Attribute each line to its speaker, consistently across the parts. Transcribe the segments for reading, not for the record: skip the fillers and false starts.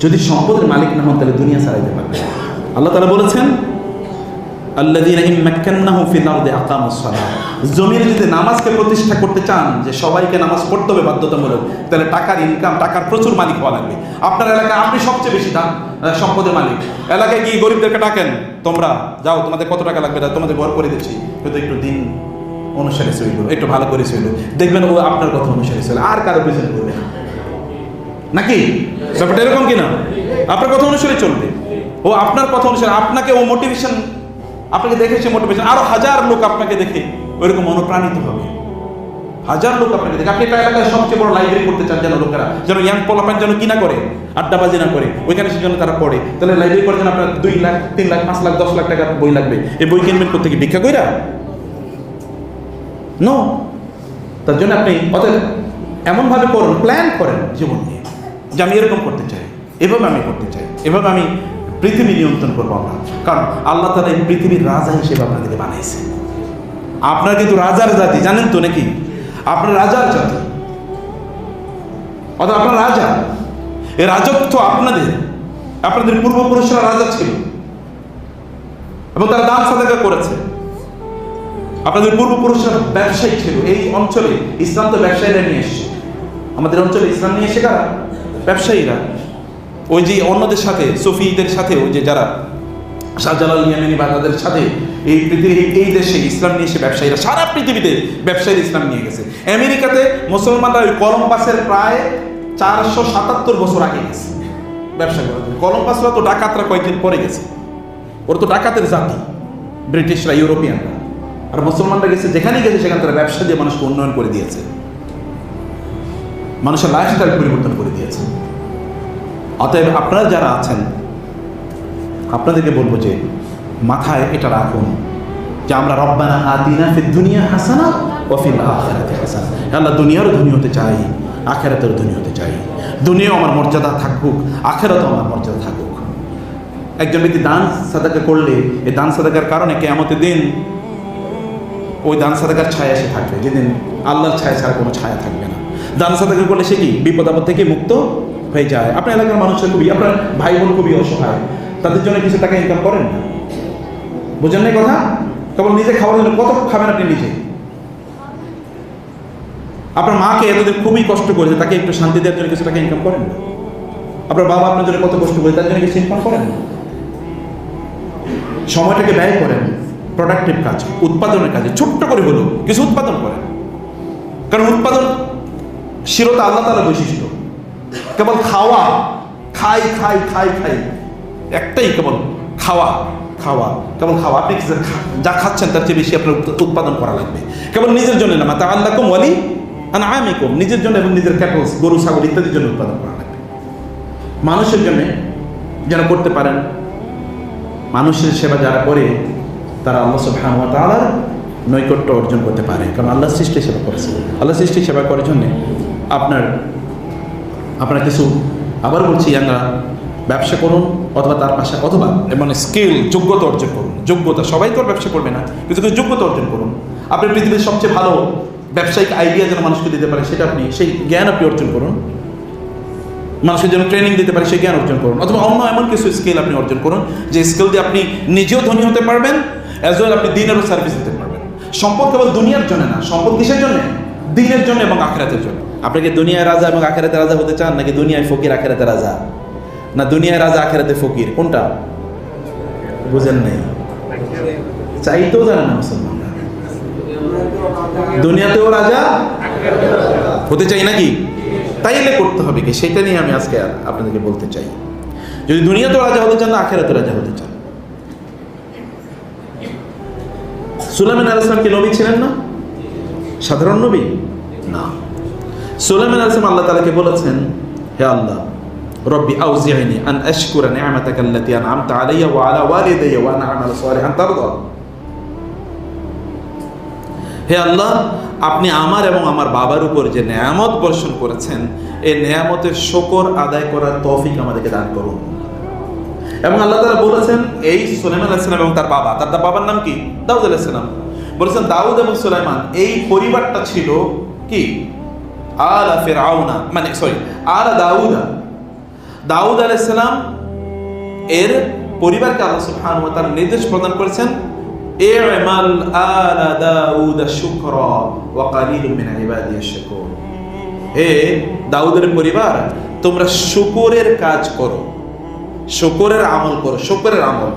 Speaker 1: যদি সম্পদের মালিক না হন তাহলে দুনিয়া ছাড়াইতে পারবে। আল্লাহ তাআলা বলেছেন আল্লাযীনা ইন মাক্কান্নাহুম ফিল আরদি আকামুস সালাহ, জমিনে যদি নামাজকে প্রতিষ্ঠা করতে চান যে সবাইকে নামাজ পড়তে হবে বাধ্যতামূলক, তাহলে টাকার ইনকাম, টাকার প্রচুর মালিক হওয়া লাগবে। আপনার এলাকায় আপনি সবচেয়ে বেশি সম্পদের মালিক, এলাকায় গিয়ে গরিবদেরকে ডাকেন, তোমরা যাও, তোমাদের কত টাকা লাগবে, তোমাদের ঘর করে দিচ্ছি, কিন্তু একটু দিন অনুসারে চলল, একটু ভালো করে চলল, দেখবেন ও আপনার কথা অনুসারে চলে, আর কারো পিছনে করবে না, নাকি ব্যাপারটা এরকম কিনা? আপনার কথা অনুসারে চলবে, ও আপনার কথা অনুসারে, আপনাকে ও মোটিভেশন, আপনাকে দেখে সে মোটিভেশন, আরো হাজার লোক আপনাকে দেখে ওইরকম অনুপ্রাণিত হবে, হাজার লোক আপনাকে দেখে। আপনি একটা এলাকায় সবচেয়ে বড় লাইব্রেরি করতে চান, যেন লোকেরা, যেন ইয়াং পোলাপান যেন কি না করে, আড্ডাবাজি না করে, ওইখানে সেজন্য তারা পড়ে, তাহলে লাইব্রেরি করার জন্য আপনার 2 লাখ 3 লাখ 5 লাখ 10 লাখ টাকার বই লাগবে। এই বই কিনবেন করতে কি ভিক্ষা কইরা? নো। তার জন্য আপনি অতএব এমনভাবে করুন, প্ল্যান করেন জীবন নিয়ে, যে আমি এরকম করতে চাই, এভাবে আমি করতে চাই, এভাবে আমি পৃথিবী নিয়ন্ত্রণ করবো আমরা। কারণ আল্লাহ তাআলা এই পৃথিবীর রাজা হিসেবে আপনাদেরকে বানাইছে। আপনার কিন্তু রাজার জাতি, জানেন তো নাকি? আপনার রাজার জাতি, অর্থাৎ আপনার রাজা, এই রাজত্ব আপনাদের, আপনাদের পূর্বপুরুষরা রাজা ছিল এবং তারা দান সাদাকা করেছে। আপনাদের পূর্বপুরুষরা ব্যবসায়ী ছিল। এই অঞ্চলে ইসলাম তো ব্যবসায়ীরা নিয়ে এসেছে, আমাদের অঞ্চলে ইসলাম নিয়ে এসে কারা? ব্যবসায়ীরা। ওই যে অন্যদের সাথে, সুফিদের সাথে, ওই যে যারা শাহজালাল ইয়ামানি বা তাদের সাথে এই পৃথিবী, এই দেশে ইসলাম নিয়ে এসে ব্যবসায়ীরা, সারা পৃথিবীতে ব্যবসায়ী ইসলাম নিয়ে গেছে। আমেরিকাতে মুসলমানরা ওই কলম্বাসের প্রায় 477 বছর আগে গেছে ব্যবসা করার। কলম্বাসরা তো ডাকাতরা কয়েকদিন পরে গেছে, ওর তো ডাকাতের জাতি ব্রিটিশরা, ইউরোপিয়ানরা। আর মুসলমানরা গেছে, যেখানে গেছে সেখানে তারা ব্যবসা দিয়ে মানুষকে উন্নয়ন করে দিয়েছে, মানুষের লাইফস্টাইল পরিবর্তন করে দিয়েছে। অতএব আপনারা যারা আছেন, আপনাদেরকে বলবো যে মাথায় এটা রাখুন যে আমরা রব্বানা আতিনা ফিদ দুনিয়া হাসানা ওয়া ফিল আখিরাতি হাসানা। আল্লাহ দুনিয়ারও ধনী হতে চাই, আখিরাতেরও ধনী হতে চাই। দুনিয়াও আমার মর্যাদা থাকুক, আখিরাতেও আমার মর্যাদা থাকুক। একজন ব্যক্তি দান সাদাকা করলে, এই দান সাদাকার কারণে কিয়ামতের দিন ওই দান সাদাকার ছায়া এসে থাকবে, যেদিন আল্লাহর ছায়া ছাড়া কোনো ছায়া থাকবে না। দান সাদাকা করলে সে কি বিপদ আপদ থেকে মুক্ত হয়ে যায়। আপনার এলাকার মানুষের খুবই, আপনার ভাই বোন খুবই অসহায়, তাদের জন্য কিছু টাকা ইনকাম করেন না, বুঝেন না কথা? কেবল নিজে খাওয়ার জন্য কত খাবেন আপনি নিজে? আপনার মাকে এতদিন খুবই কষ্ট করেছে, তাকে একটু শান্তি দেওয়ার জন্য কিছু টাকা ইনকাম করেন না? আপনার বাবা আপনার জন্য কত কষ্ট করে, তার জন্য কিছু ইনকাম করেন না? সময়টাকে ব্যয় করেন প্রোডাক্টিভ কাজ, উৎপাদনের কাজে, ছোট্ট করে হলেও কিছু উৎপাদন করেন। কারণ উৎপাদনশীলতা আল্লাহ তাআলার বৈশিষ্ট্য। কেবল খাওয়া, খাই খাই খাই খাই, একটাই কেবল খাওয়া খাওয়া, কেবল খাওয়া। আপনি যা খাচ্ছেন তার চেয়ে বেশি আপনার উৎপাদন করা লাগবে। কেবল নিজের জন্য না, মাতাআল্লাকুম ওয়ালি আনআমিকুম, নিজের জন্য এবং নিজের ক্যাটল, গরু ছাগল ইত্যাদির জন্য উৎপাদন করা লাগবে। মানুষের জন্য যেন করতে পারেন। মানুষের সেবা যারা করে তারা আল্লাহ সুবহানাহু ওয়া তাআলার নৈকট্য অর্জন করতে পারে, কারণ আল্লাহ সৃষ্টি সেবা করেছে। আল্লাহ সৃষ্টি সেবা করার জন্যে আপনার কিছু, আবার বলছি, আমরা ব্যবসা করুন অথবা তার পাশে, অথবা মানে স্কিল, যোগ্যতা অর্জন করুন। যোগ্যতা, সবাই তো আর ব্যবসা করবে না, কিন্তু যোগ্যতা অর্জন করুন। আপনি পৃথিবীর সবচেয়ে ভালো ব্যবসায়িক আইডিয়া যেন মানুষকে দিতে পারে, সেটা আপনি, সেই জ্ঞান আপনি অর্জন করুন। মানুষের জন্য ট্রেনিং দিতে পারে, সেই জ্ঞান অর্জন করুন। অথবা অন্য এমন কিছু স্কিল আপনি অর্জন করুন, যে স্কিল দিয়ে আপনি নিজেও ধনী হতে পারবেন, অ্যাজ ওয়েল আপনি দিনেরও সার্ভিস দিতে পারবেন। সম্পদ কেবল দুনিয়ার জন্য না, সম্পদ কিসের জন্য? দিনের জন্য এবং আখিরাতের জন্য। আপনি কি দুনিয়ায় রাজা এবং আখিরাতে রাজা হতে চান, নাকি দুনিয়ায় ফকির আখিরাতে রাজা? না দুনিয়ায় রাজা আখিরাতে ফকির, কোনটা? বুঝেন নাই, চাইতেও জানে না মুসলমানরা। দুনিয়াতেও রাজা হতে চাই নাকি? তাইলে করতে হবে কি, সেটা নিয়ে আমি আজকে আপনাদেরকে বলতে চাই। যদি দুনিয়াতেও রাজা হতে চান না আখিরাতে রাজা হতে চান। সুলাইমান আলাইহিস সালাম কি নবী ছিলেন না? সাধারণ নবী না। সুলাইমান আলাইহিস সালাম আল্লাহ তাআলাকে বলেছেন, হে আল্লাহ, রব্বি আউজি'নি আন আশকুরা নি'মাতাকা আল্লাতী আন'আমতা আলাইয়া ওয়া আলা ওয়ালিদাইয়া ওয়া আন আ'মালা সালিহান তারদা। হে আল্লাহ, আপনি আমার এবং আমার বাবার উপর যে নেয়ামত বর্ষণ করেছেন, এই নেয়ামতের শুকর আদায় করার তৌফিক আমাদেরকে দান করুন। এবং আল্লাহ তাআলা বলেছেন, এই সুলাইমান আলাইহিস সালাম এবং তার বাবার নাম কি? দাউদ আলাইহিস সালাম। বলেছেন দাউদ এবং সুলাইমান এই পরিবারটা ছিল কি? আলা ফিরআউনা, মানে সরি, আলা দাউদা। দাউদ আলাইহিস সালাম এর পরিবারকে আল্লাহ সুবহানাহু ওয়া তাআলা নির্দেশ প্রদান করেছেন, ই'মাল আলা দাউদ শুকরা ওয়া কালিলুম মিন ইবাদিয়াশ শাকুর। হে দাউদের পরিবার, তোমরা শুকরের কাজ করো, শুকরের আমল করো। শুকরের আমল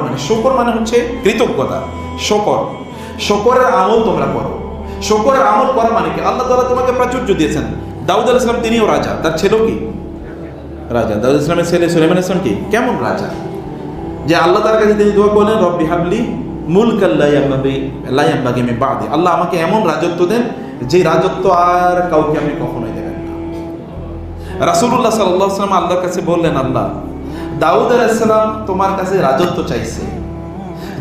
Speaker 1: মানে শুকর মানে হচ্ছে কৃতজ্ঞতা, শুকরের আমল তোমরা করো। শুকরের আমল করা মানে কি? আল্লাহ তাআলা তোমাকে প্রাচুর্য দিয়েছেন। দাউদ আলাইহিস সালাম তিনিও রাজা, তার ছেলেও কি রাজা। দাউদ আলাইহিস সালামের ছেলে সুলাইমান আলাইহিস সালাম কি কেমন রাজা, যে আল্লাহ তাআলার কাছে তিনি দোয়া করলেন, রব্বি হাবলি মুলকাল লা ইয়ানবাগি মিন বা'দি। আল্লাহ আমাকে এমন রাজত্ব দেন যে রাজত্ব আর কাউকে আপনি কখনোই দেবেন না। রাসূলুল্লাহ সাল্লাল্লাহু আলাইহি ওয়াসাল্লাম আল্লাহর কাছে বললেন, আল্লাহ দাউদ আলাইহিস সালাম তোমার কাছে রাজত্ব চাইছে,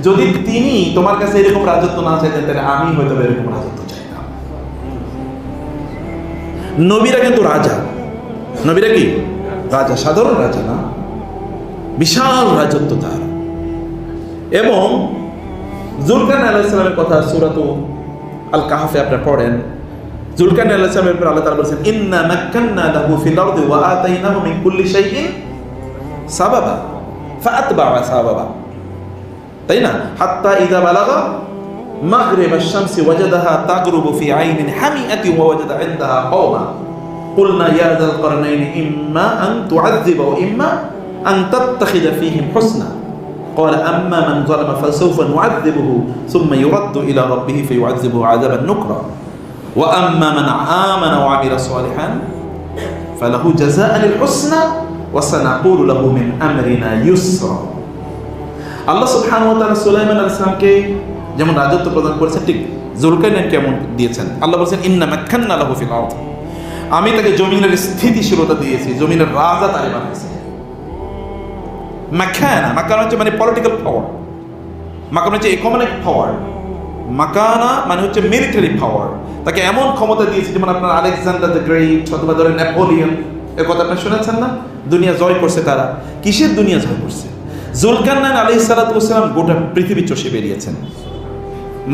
Speaker 1: যদি তিনি তোমার কাছে এরকম রাজত্ব না চাইতেন তাহলে আমি হয়তো এরকম রাজত্ব চাইতাম। নবীরা কিন্তু রাজা, নবীরা কি রাজা, সাধারণ রাজা না, বিশাল রাজত্ব তার। এবং যুলকারনাইন আলাইহিস সালামের কথা সূরাত আল কাহফে আপনারা পড়েন, যুলকারনাইন আলাইহিস সালামের উপর আল্লাহ তাআলা বলেছেন, ইন্না মাক্কান্না লাহু ফিল আরদি ওয়া আতাইনাহু মিন কুল্লি শাইইন সাবাবা ফাআতবা'a সাবাবা। তাই না? হাত্তা ইযা বালাগা মাগরিব আশ-শামসি ওয়াজাদাহা তাগরুবু ফি আইনিন হামিআতিন ওয়া ওয়াজাদা ইনদাহা কওমা কুলনা ইয়া যাল করনাইন ইম্মা আন তু'আযযিবা ওয়া ইম্মা আন তাত্তাখিযা ফীহিম হুসনা قال أما من ظلم فسوف نعذبه ثم يرد إلى ربه فيعذبه عذابا نكرا وأما من آمن وعمل صالحا فله جزاء الحسنى وسنقول له من أمرنا يسرا। আল্লাহ সুবহানাহু ওয়া তাআলা সুলাইমান আলাইহিস সালামকে যেমন রাজত্ব প্রদান করেছেন, ঠিক যুলকারনাইন কেমন দিয়েছেন। আল্লাহ বলেছেন, ইন্না মাক্কান্না লাহু ফিল আরদ, আমি তাকে জমিনের স্থিতিশীলতা দিয়েছি, জমিনের রাজা তারে বানাইছি। মাকানা হচ্ছে মানে পলিটিক্যাল পাওয়ার, মাকানা হচ্ছে ইকোনমিক পাওয়ার, মাকানা মানে হচ্ছে মিলিটারি পাওয়ার। তাকে এমন ক্ষমতা দিয়েছে যেমন আপনার আলেকজান্ডার দ্য গ্রেট অথবা ধরেন নেপোলিয়ন, এর কথা আপনি শুনেছেন না? দুনিয়া জয় করছে তারা। কিসের দুনিয়া জয় করছে? যুলকারনাইন আলাইহিস সালাতু ওয়াস সালাম গোটা পৃথিবী চষে বেরিয়েছেন।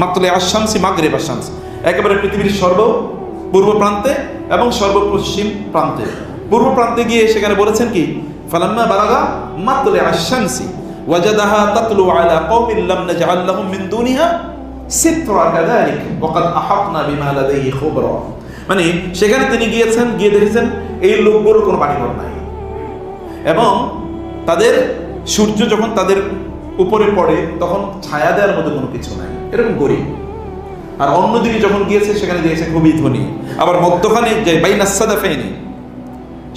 Speaker 1: মাতলে আশ-শামসি মাগরিব আশ-শামস, একেবারে পৃথিবীর পূর্ব প্রান্তে এবং সর্বপশ্চিম প্রান্তে। পূর্ব প্রান্তে গিয়ে সেখানে বলেছেন কি, ফালাম্মা বালাগা মাতলে আশ-শামসি ওয়াজাদাহা তাতলু আলা কওমিন লাম নাজআল লাহুম মিন দুনিহা সিতরা কাযালিক ওয়া ক্বাদ আহাতনা বিমা লাদাইহি খুবরা। মানে সেখানে তিনি গিয়েছেন, গিয়ে দেখেছেন এই লোকগুলোর কোনো বাড়িঘর নাই এবং তাদের সূর্য যখন তাদের উপরে পড়ে তখন ছায়া দেওয়ার মতো কোনো কিছু নাই, এরকম গরিব। আর অন্যদিকে যখন গিয়েছে সেখানে দিয়েছে খুবই ধনী। আবার মধ্যখানে যে বাইনাস সাদাফাইনি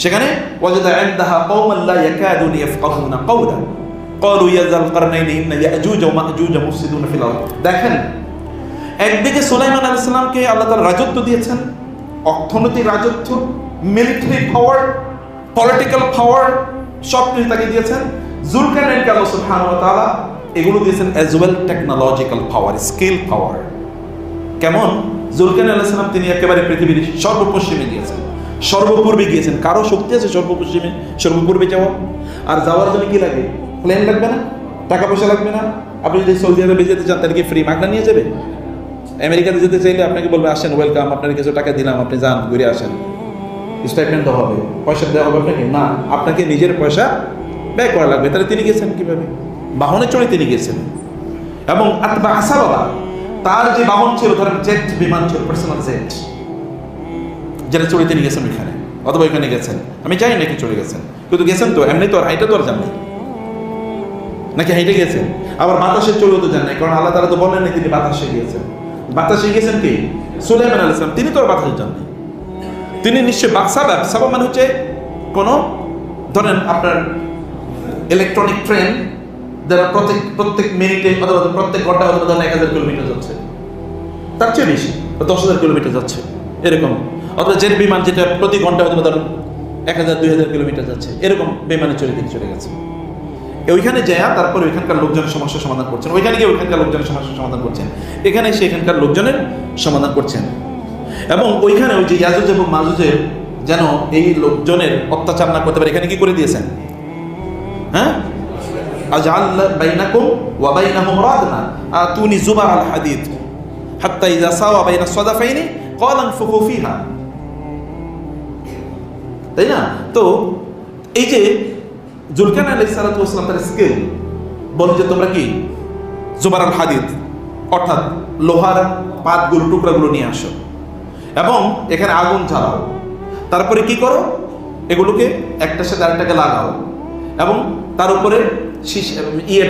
Speaker 1: সেখানে ওয়াজাদা ইনদাহা কওমান লা ইয়াকাদুনা ইয়াফকাহুনা কাওলা ক্বালু ইয়া যাল করনাইন ইন্না ইয়াজুজ ওয়া মাজুজ মুফসিদুনা ফিল আরদ। দেখেন, একদিকে সুলাইমান আলাইহিস সালামকে আল্লাহ তাআলা রাজত্ব দিয়েছেন, অর্থনৈতিক রাজত্ব, মিলিটারি পাওয়ার, পলিটিক্যাল পাওয়ার, সব কিছু তাকে দিয়েছেন। যুলকারনাইনকে আল্লাহ সুবহানাহু ওয়া তাআলা এগুলো দিয়েছেন অ্যাজ ওয়েল টেকনোলজিক্যাল পাওয়ার, স্কিল পাওয়ার। কেমন? যুলকারনাইন আলাইহিস সালাম তিনি একেবারে পৃথিবীর সর্বপশ্চিমে গিয়েছেন, সর্বপূর্বে গিয়েছেন। কারো শক্তি আছে সর্বপশ্চিমে, সর্বপূর্বে যাওয়া? আর যাওয়ার জন্য কি লাগে? প্লেন লাগবে না, টাকা পয়সা লাগবে না। আপনি যদি সৌদি আরবে যেতে চান তাহলে কি ফ্রি মাগনা নিয়ে যাবে? আমেরিকাতে যেতে চাইলে আপনাকে বলবে আসেন, ওয়েলকাম, আপনার কিছু টাকা দিলাম, আপনি যান, ঘুরে আসেন, স্টাইপেন্ড দেওয়া হবে, পয়সা দেওয়া হবে আপনাকে? না, আপনাকে নিজের পয়সা ব্যয় করা লাগবে। তাহলে তিনি গেছেন কিভাবে? বাহনে চড়ে তিনি গেছেন। এবং আতবা আসাবাবা, তার যে বাহন ছিল, ধরেন জেট বিমান ছিল, পার্সোনাল জেট, যেটা চড়ে তিনি গেছেন ওইখানে, অথবা ওইখানে গেছেন। আমি জানি নাকি চলে গেছেন, কিন্তু গেছেন তো, এমনি তো আর হাইটা তো আর জান নাকি হাইটে গেছেন। আবার বাতাসে চলেও তো জান নাই, কারণ আল্লাহ তাআলা তো বলেন না তিনি বাতাসে গিয়েছেন। বাতাসে গিয়েছেন কি? সুলাইমান আলাইহিস সালাম, তিনি তো আর বাতাসে যান নাই। তিনি নিশ্চয় সাবাব মানে হচ্ছে কোনো ধরেন আপনার ইলেকট্রনিক ট্রেন যারা প্রত্যেক মিনিটে অথবা প্রত্যেক ঘন্টা অথবা ধরেন 1000 কিলোমিটার যাচ্ছে, তার চেয়ে বেশি 10,000 কিলোমিটার যাচ্ছে এরকম, অথবা জেট বিমান যেটা প্রতি ঘন্টা অথবা ধরেন 1000-2000 কিলোমিটার যাচ্ছে, এরকম বিমানে চলে তিনি চলে গেছেন। ওইখানে যায় তারপর ওইখানকার লোকজনের সমস্যার সমাধান করছেন, ওইখানে গিয়ে ওইখানকার লোকজনের সমস্যার সমাধান করছেন, এখানে এসে এখানকার লোকজনের সমাধান করছেন। এবং ওইখানে ওই যে ইয়াজুজ এবং মাজুজের যেন এই লোকজনের অত্যাচার না করতে পারে, এখানে কি করে দিয়েছেন? হ্যাঁ, আজআলনা বাইনাকুম ওয়া বাইনাহুম রাদমা আতুনি যুবার আল হাদিদ হাত্তা ইযা সাওয়া বাইনা সাদাফাইনি ক্বালা আনফুখু ফিহা। তাই না? তো এই যে জুলকারনাইন আলাইহিস সালাতু ওয়াস সালাম তার স্কেল বলে যে তোমরা কি জুবারাল হাদিদ অর্থাৎ লোহার পাতগুলো টুকরাগুলো নিয়ে আসো এবং এখানে আগুন জ্বালাও, তারপরে কি করো এগুলোকে একটার সাথে আরেকটাকে লাগাও এবং তার উপরে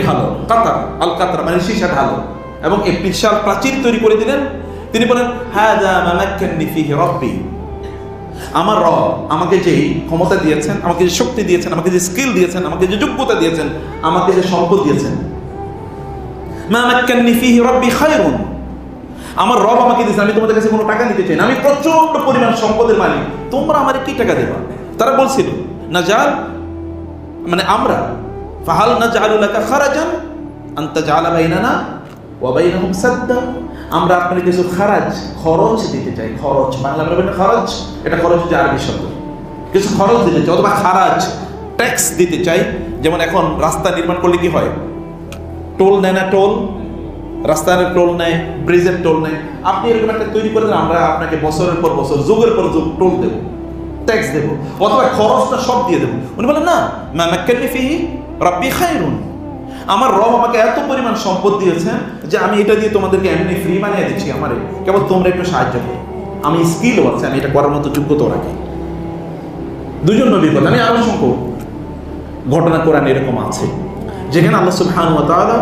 Speaker 1: ঢালো, কাতার আল কাতার মানে সীসা ঢালো এবং এই বিশাল প্রাচীর তৈরি করে দিলেন। তিনি বলেন হাযা মা মাক্কানি ফীহি রাব্বী, আমার রব আমাকে যে ক্ষমতা দিয়েছেন, আমাকে যে শক্তি দিয়েছেন, আমাকে যে স্কিল দিয়েছেন, আমাকে যে যোগ্যতা দিয়েছেন, আমাকে যে সম্পদ দিয়েছেন, মা মাক্কানি ফীহি রাব্বী খায়রুন, আমার রব আমাকে দিয়েছে, আমি তোমাদের কাছে কোনো টাকা নিতে চাই না, আমি প্রচন্ড পরিমাণ সম্পদের মালিক, তোমরা আমারে কি টাকা দেবা? তারা বলছিল নাজাল মানে আমরা ফাহাল নাজআলু লাকা খারাজান আন তাজআলা বাইনানা ওয়া বাইনাহুম সাদ্দা, আমরা আপনার কিছু খরচ দিতে চাই। খরচ বাংলা বলবেন খরচ, এটা খরচ হচ্ছে আরবি শব্দ, কিছু খরচ দিতে চাই অথবা খারাজ ট্যাক্স দিতে চাই। যেমন এখন রাস্তা নির্মাণ করলে কি হয়, টোল নেয় না, টোল রাস্তার টোল নেয়, ব্রিজের টোল নেয়। আপনি এরকম একটা তৈরি করে দেন, আমরা আপনাকে বছরের পর বছর যুগের পর যুগ টোল দেবো, ট্যাক্স দেবো অথবা খরচটা সব দিয়ে দেবো। উনি বলেন না মা মাক্কানি ফীহি রাব্বী খায়রুন, আমার রব আমাকে এত পরিমাণ সম্পদ দিয়েছেন যে আমি এটা দিয়ে তোমাদেরকে এমনি ফ্রি বানিয়ে দিচ্ছি, আমারে কেবল তোমরা একটু সাহায্য করো, আমি স্কিলও আছে, আমি এটা করার মতো যোগ্যতাও রাখি। দুজন নবীর কথা, আমি আরো সংখ্য ঘটনা কোরআন এরকম আছে যেখানে আল্লাহ সুবহানাহু ওয়া তাআলা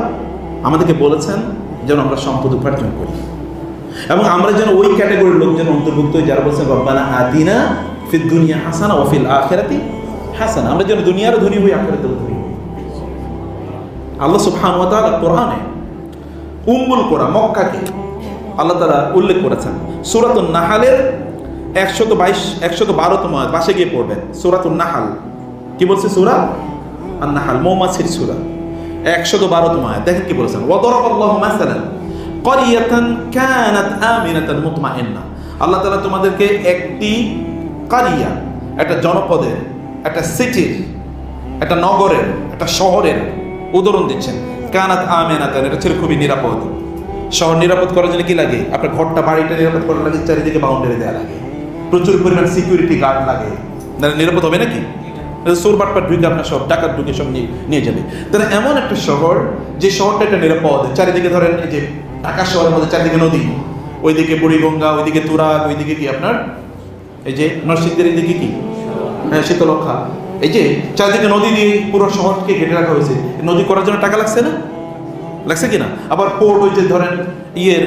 Speaker 1: আমাদেরকে বলেছেন যেন আমরা সম্পদ উপার্জন করি এবং আমরা যেন ওই ক্যাটাগরির লোক যেন অন্তর্ভুক্ত হই যারা বলছেন রব্বানা আতিনা ফিদ দুনিয়া হাসানা ওয়া ফিল আখিরাতি হাসানা, আমরা যেন দুনিয়ারও ধনী হই আখিরাতেরও ধনী হই। আল্লাহ সুবহানাহু ওয়া তাআলা কোরআনে উম্মুল কোরআন মক্কাকে আল্লাহ তাআলা উল্লেখ করেছেন সূরাতুন নাহালের 112তম আয়াত, পাশে গিয়ে পড়বেন সূরাতুন নাহাল। কি বলছে সূরা আন-নাহাল, মৌমাছির সূরা, 112তম আয়াত। দেখেন কি বলেছেন, ওয়া দারাবাল্লাহু মাসালান ক্বরিয়াতান কানাত আমিনাতান মুতমাইন্না, আল্লাহ তাআলা তোমাদেরকে একটি কারিয়া, একটা জনপদের, একটা সিটির, একটা নগরের, একটা শহরের উদাহরণ দিচ্ছেন। কানাত আমিনাতান, এটা ছিল খুবই নিরাপদ। শহর নিরাপদ করার জন্য কি লাগে, আপনার ঘরটা বাড়িটা নিরাপদ করার লাগে চারিদিকে বাউন্ডারি দেওয়া লাগে, প্রচুর পরিমাণ সিকিউরিটি গার্ড লাগে, নিরাপদ হবে নাকি? চোর বাটপাট ঢুকে আপনার সব ডাকাত ঢুকে সব নিয়ে যাবে। তাহলে এমন একটা শহর যে শহরটা একটা নিরাপদ, চারিদিকে ধরেন এই যে ঢাকা শহরের মধ্যে চারিদিকে নদী, ওইদিকে বুড়িগঙ্গা, ওইদিকে তুরাগ, ওইদিকে কি আপনার এই যে নরসিংদীর এইদিকে কি শীতলক্ষা, এই যে চারিদিকে নদী দিয়ে পুরো শহরকে ঘেটে রাখা হয়েছে। নদী করার জন্য টাকা লাগছে না, লাগছে কিনা? আবার পোর্ট, ওই যে ধরেন ইয়ের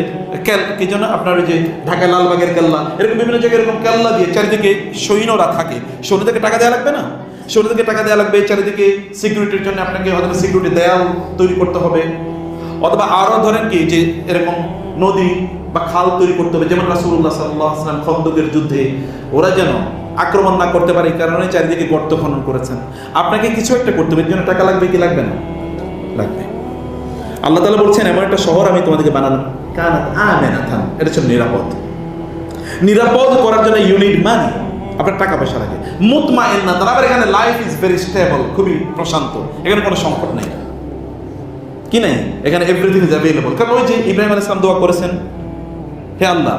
Speaker 1: কি যেন আপনার ওই যে ঢাকা লালবাগের কেল্লা, এরকম বিভিন্ন জায়গায় এরকম কেল্লা দিয়ে চারিদিকে সৈন্যরা থাকে, সৈন্যদেরকে টাকা দেওয়া লাগবে না? সৈন্যদেরকে টাকা দেওয়া লাগবে, চারিদিকে সিকিউরিটির জন্য আপনাকে হয়তো সিকিউরিটি দেয়াল তৈরি করতে হবে, অথবা আরও ধরেন কি যে এরকম নদী বা খাল তৈরি করতে হবে। যেমন রাসূলুল্লাহ সাল্লাল্লাহু আলাইহি ওয়াসাল্লাম খন্দকের যুদ্ধে ওরা যেন আক্রমণ না করতে পারে, এই কারণে চারিদিকে গর্ত খনন করেছেন। আপনাকে কিছু একটা করতে হবে, এর জন্য টাকা লাগবে কি লাগবে না? লাগবে। আল্লাহ তাআলা বলছেন এমন একটা শহর আমি তোমাদেরকে বানালাম, কানাত আমিনাতান, এটা হচ্ছে নিরাপদ। নিরাপদ করার জন্য ইউ নিড মানি, আপনার টাকা পয়সা লাগে। মুতমাইন্না, তারপর এখানে লাইফ ইজ ভেরি স্টেবল, খুবই প্রশান্ত, এখানে কোনো সংকট নেই। কি নাই এখানে, এভরিথিং ইজ অ্যাভেলেবল। কারণ ওই যে ইব্রাহিম আলাইহিস সালাম দোয়া করেছেন, হে আল্লাহ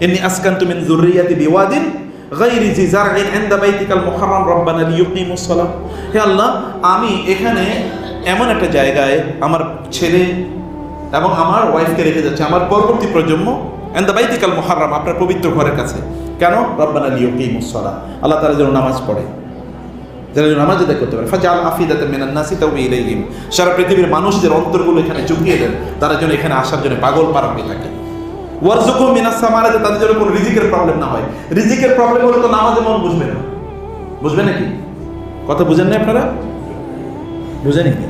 Speaker 1: ইন্নী আসকানতু মিন যুররিয়াতি বিওয়াদিন গায়রি জি জারইন ইনদা বাইতিকাল মুহাররাম রব্বানা লিইয়ুকিমুস সালাহ, হে আল্লাহ আমি এখানে এমন একটা জায়গায় আমার ছেলে এবং আমার ওয়াইফকে রেখে যাচ্ছে, আমার পরবর্তী প্রজন্ম, ইনদা বাইতিকাল মুহাররাম, আপনার পবিত্র ঘরের কাছে। কেন? রব্বানা লিইয়ুকিমুস সালাহ, আল্লাহ তাআলা যেন নামাজ পড়ে, যারা নামাজ আদায় করতে পারে। ফাজআল আফিদাতাম মিনান নাসি তাউই ইলাইহিম, সারা পৃথিবীর মানুষদের অন্তরগুলো এখানে ঝুঁকিয়ে দেন, তারা যেন এখানে আসার জন্য পাগল পারা হয়ে থাকে। ওয়ারযুকহুম মিনাস সামারাতি, তাদের জন্য কোনো রিজিকের প্রবলেম না হয়। রিজিকের প্রবলেম হলে তো নামাজে মন বসবে না, বুঝবে নাকি? কথা বুঝেন না আপনারা? বুঝেন নাকি?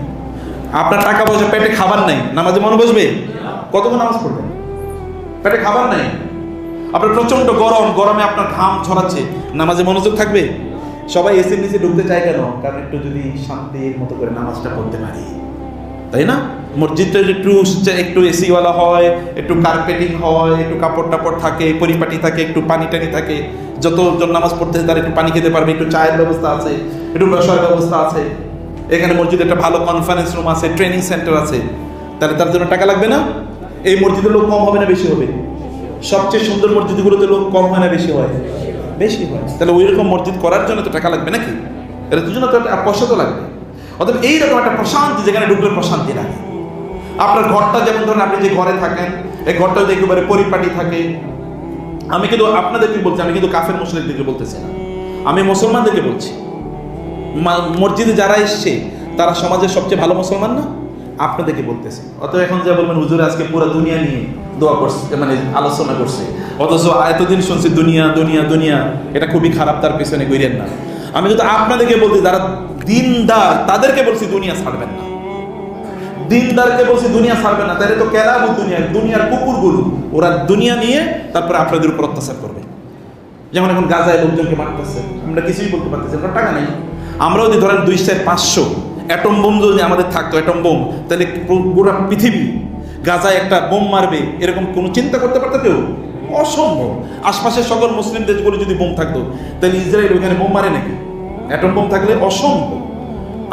Speaker 1: আপনার টাকা পয়সা, পেটে খাবার নাই, নামাজে মন বসবে? কতক্ষণ নামাজ পড়বেন? পেটে খাবার নাই, আপনার প্রচন্ড গরম, গরমে আপনার ঘাম ছড়াচ্ছে, নামাজে মনোযোগ থাকবে? সবাই এসির নিচে ঢুকতে চায় কেন? কারণ একটু যদি শান্তির মতো করে নামাজটা পড়তে পারি, তাই না? মসজিদটা একটু এসিওয়ালা হয়, একটু কার্পেটিং হয়, একটু কাপড় টাপড় থাকে, পরিপাটি থাকে, একটু পানি টানি থাকে, যতজন নামাজ পড়তেছে তারা একটু পানি খেতে পারবে, একটু চায়ের ব্যবস্থা আছে, একটু বসার ব্যবস্থা আছে, এখানে মসজিদে একটা ভালো কনফারেন্স রুম আছে, ট্রেনিং সেন্টার আছে, তাহলে তার জন্য টাকা লাগবে না? এই মসজিদের লোক কম হবে না বেশি হবে? সবচেয়ে সুন্দর মসজিদগুলোতে লোক কম হয় না বেশি হয়? বেশি হয়। তাহলে ওই রকম মসজিদ করার জন্য তো টাকা লাগবে নাকি? এটা দুজনে তো একটা পয়সা তো লাগবে। অতএব এইরকম একটা প্রশান্তি, যেখানে ঢুকলে প্রশান্তি লাগে। আপনার ঘরটা যেমন ধরেন, আপনি যে ঘরে থাকেন, এই ঘরটা যদি একেবারে পরিপাটি থাকে, আমি কিন্তু আপনাদেরকে বলছি, আমি কিন্তু কাফের মুশরিকদেরকে বলতেছি না, আমি মুসলমানদেরকে বলছি। মসজিদে যারা এসছে তারা সমাজের সবচেয়ে ভালো মুসলমান না? আপনাদেরকে বলতেছি। অতএব এখন যা বলবেন হুজুর আজকে পুরো দুনিয়া নিয়ে দোয়া করছে, মানে আলোচনা করছে, অথচ এতদিন শুনছি দুনিয়া দুনিয়া দুনিয়া, এটা খুবই খারাপ, তার পিছনে গইরেন না। আমি যদি আপনাদেরকে বলছি যারা দিনদার, তাদেরকে বলছি দুনিয়া ছাড়বেন না। দিনদারকে বলছি দুনিয়া ছাড়বেন না, তাহলে তো কেলাবু দুনিয়া, দুনিয়ার কুকুরগুলো ওরা দুনিয়া নিয়ে তারপরে আপনাদের উপর অত্যাচার করবে। যেমন এখন গাজায় লোকজনকে মারতেছে, আমরা কিছুই বলতে পারতেছি না, টাকা নেই। আমরা যদি ধরেন 200-500 অ্যাটম বোম যদি আমাদের থাকতো, অ্যাটম বোম, তাহলে পুরো পৃথিবী গাজায় একটা বোম মারবে এরকম কোনো চিন্তা করতে পারতো কেউ? অসম্ভব। আশপাশের সকল মুসলিম দেশগুলো যদি বোম থাকতো, তাহলে ইসরায়েল ওইখানে বোম মারে নাকি? অ্যাটম বোম থাকলে অসম্ভব।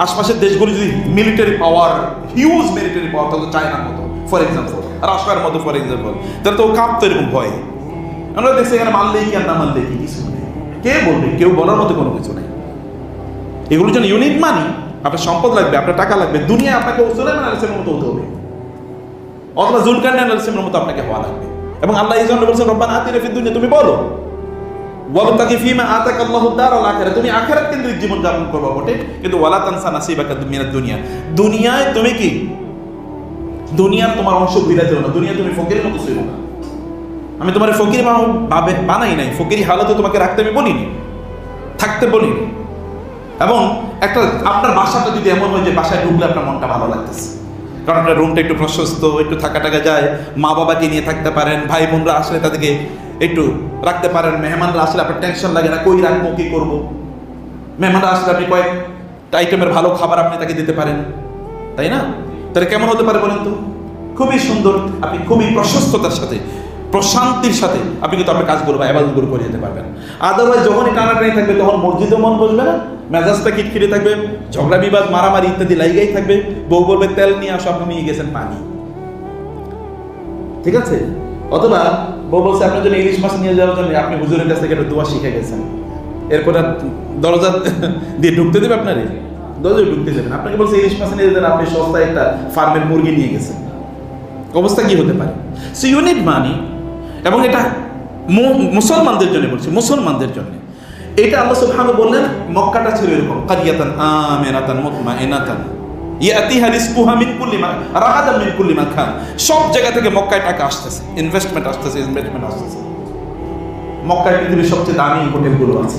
Speaker 1: আশপাশের দেশগুলো যদি মিলিটারি পাওয়ার, হিউজ মিলিটারি পাওয়ার থাকতো, চায়নার মতো ফর এক্সাম্পল, রাশিয়ার মতো ফর এক্সাম্পল, তাহলে তো ও কাঁপতো এরকম ভয়ে। আমরা দেখছি এখানে মারলেই কি আর না মারলেই কি, কিছু নেই। কে বলবে? কেউ বলার মতো কোনো কিছু নেই। এগুলোর জন্য ইউনিট মানি, আপনার সম্পদ লাগবে, আপনার টাকা লাগবে। দুনিয়ায় আপনাকে সুলাইমান আলাইহিস সালামের মতো হতে হবে, অথবা যুলকারনাইন আলাইহিস সালামের মতো আপনাকে হওয়া লাগবে। এবং আল্লাহ এই জন্য বলছেন রব্বানা আতিনা ফিদ দুনিয়া, তুমি বলো ওয়াবতাগি ফীমা আতাকাল্লাহু দারাল আখিরাহ, তুমি আখিরাত কেন্দ্রিক জীবন যাপন করবা বটে, কিন্তু ওয়ালা তানসা নাসিবাকা মিনাদ দুনিয়া, দুনিয়ায় তুমি কি দুনিয়ার তোমার অংশ ভুলে যেও না, দুনিয়া তুমি ফকিরের মতো ছিল না। আমি তোমার ফকির বানাই নাই, ফকিরি হালতে তোমাকে রাখতে আমি বলিনি, থাকতে বলিনি। এবং একটা আপনার বাসাটা যদি এমন হয় যে বাসায় ঢুকলে আপনার মনটা ভালো লাগতেছে, কারণ আপনার রুমটা একটু প্রশস্ত, একটু থাকা টাকা যায়, মা বাবাকে নিয়ে থাকতে পারেন, ভাই বোনরা আসলে তাদেরকে একটু রাখতে পারেন, মেহমানরা আসলে আপনার টেনশন লাগে না কই রাখবো, কি করবো। মেহমানরা আসলে আপনি কয়েকটা আইটেমের ভালো খাবার আপনি তাকে দিতে পারেন, তাই না? তাহলে কেমন হতে পারে বলেন তো? খুবই সুন্দর, আপনি খুবই প্রশস্ততার সাথে, প্রশান্তির সাথে আপনি কিন্তু আপনার কাজগুলো বা ইবাদতগুলো করে যেতে পারবেন। আদারওয়াইজ যখনই টানাটানি থাকবে তখন মসজিদে মন বসবে না, মেজাজটা খিটখিটে থাকবে, ঝগড়া বিবাদ মারামারি ইত্যাদি লাইগাই থাকবে। বউ বলবে তেল নিয়ে আসো, আপনি নিয়ে গেছেন পানি, ঠিক আছে? অথবা বউ বলছে আপনার জন্য ইলিশ মাছ নিয়ে যাওয়ার জন্য, আপনি হুজুরের কাছ থেকে একটা দোয়া শিখে গেছেন, এরপরে দরজা দিয়ে ঢুকতে দেবে, আপনার দরজায় ঢুকতে দেবেন। আপনাকে বলছে ইলিশ মাছ নিয়ে যেতেন, আপনি সস্তায় একটা ফার্মের মুরগি নিয়ে গেছেন, অবস্থা কি হতে পারে? So you need money. এবং এটা মুসলমানদের জন্য বলছি, মুসলমানদের জন্য এটা আল্লাহ সুবহানাহু বললেন মক্কাটা ছিল এরকম, কারিয়াতান আমিনাতান মুতমাইনাতান ইয়াতিহা রিজকুহা মিন কুল্লি মা রাগাদান মিন কুল্লি মাকান। সব জায়গা থেকে মক্কায় টাকা আসতেছে, ইনভেস্টমেন্ট আসতেছে। মক্কায় পৃথিবীর সবচেয়ে দামি হোটেলগুলো আছে।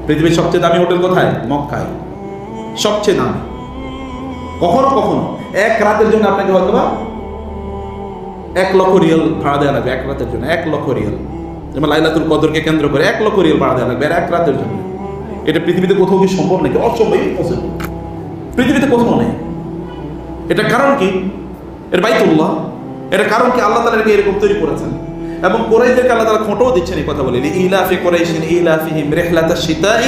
Speaker 1: পৃথিবীর সবচেয়ে দামি হোটেল কোথায়? মক্কায়, সবচেয়ে দামি। কখনো কখনো এক রাতের জন্য আপনাকে হয়তো 1 লক্ষ রিয়াল ভাড়া দেওয়া লাগবে, এক রাতের জন্য 1 লক্ষ রিয়াল। যেমন লাইলাতুল কদরকে কেন্দ্র করে 1 লক্ষ রিয়াল ভাড়া দেওয়া লাগবে এক রাতের জন্য। এটা পৃথিবীতে কোথাও কি সম্ভব নাকি? অসম্ভব, ইম্পসিবল, পৃথিবীতে কোথাও নেই। এটা কারণ কি? এর বাইতুল্লাহ। এটা কারণ কি? আল্লাহ তাআলা এটাকে এরকম তৈরি করেছেন। এবং কুরাইশদেরকে আল্লাহ তাআলা খোঁটাও দিচ্ছেন এই কথা বলে, ইলাফি কুরাইশিন ইলাফিহিম রিহলাতাশ শিতাই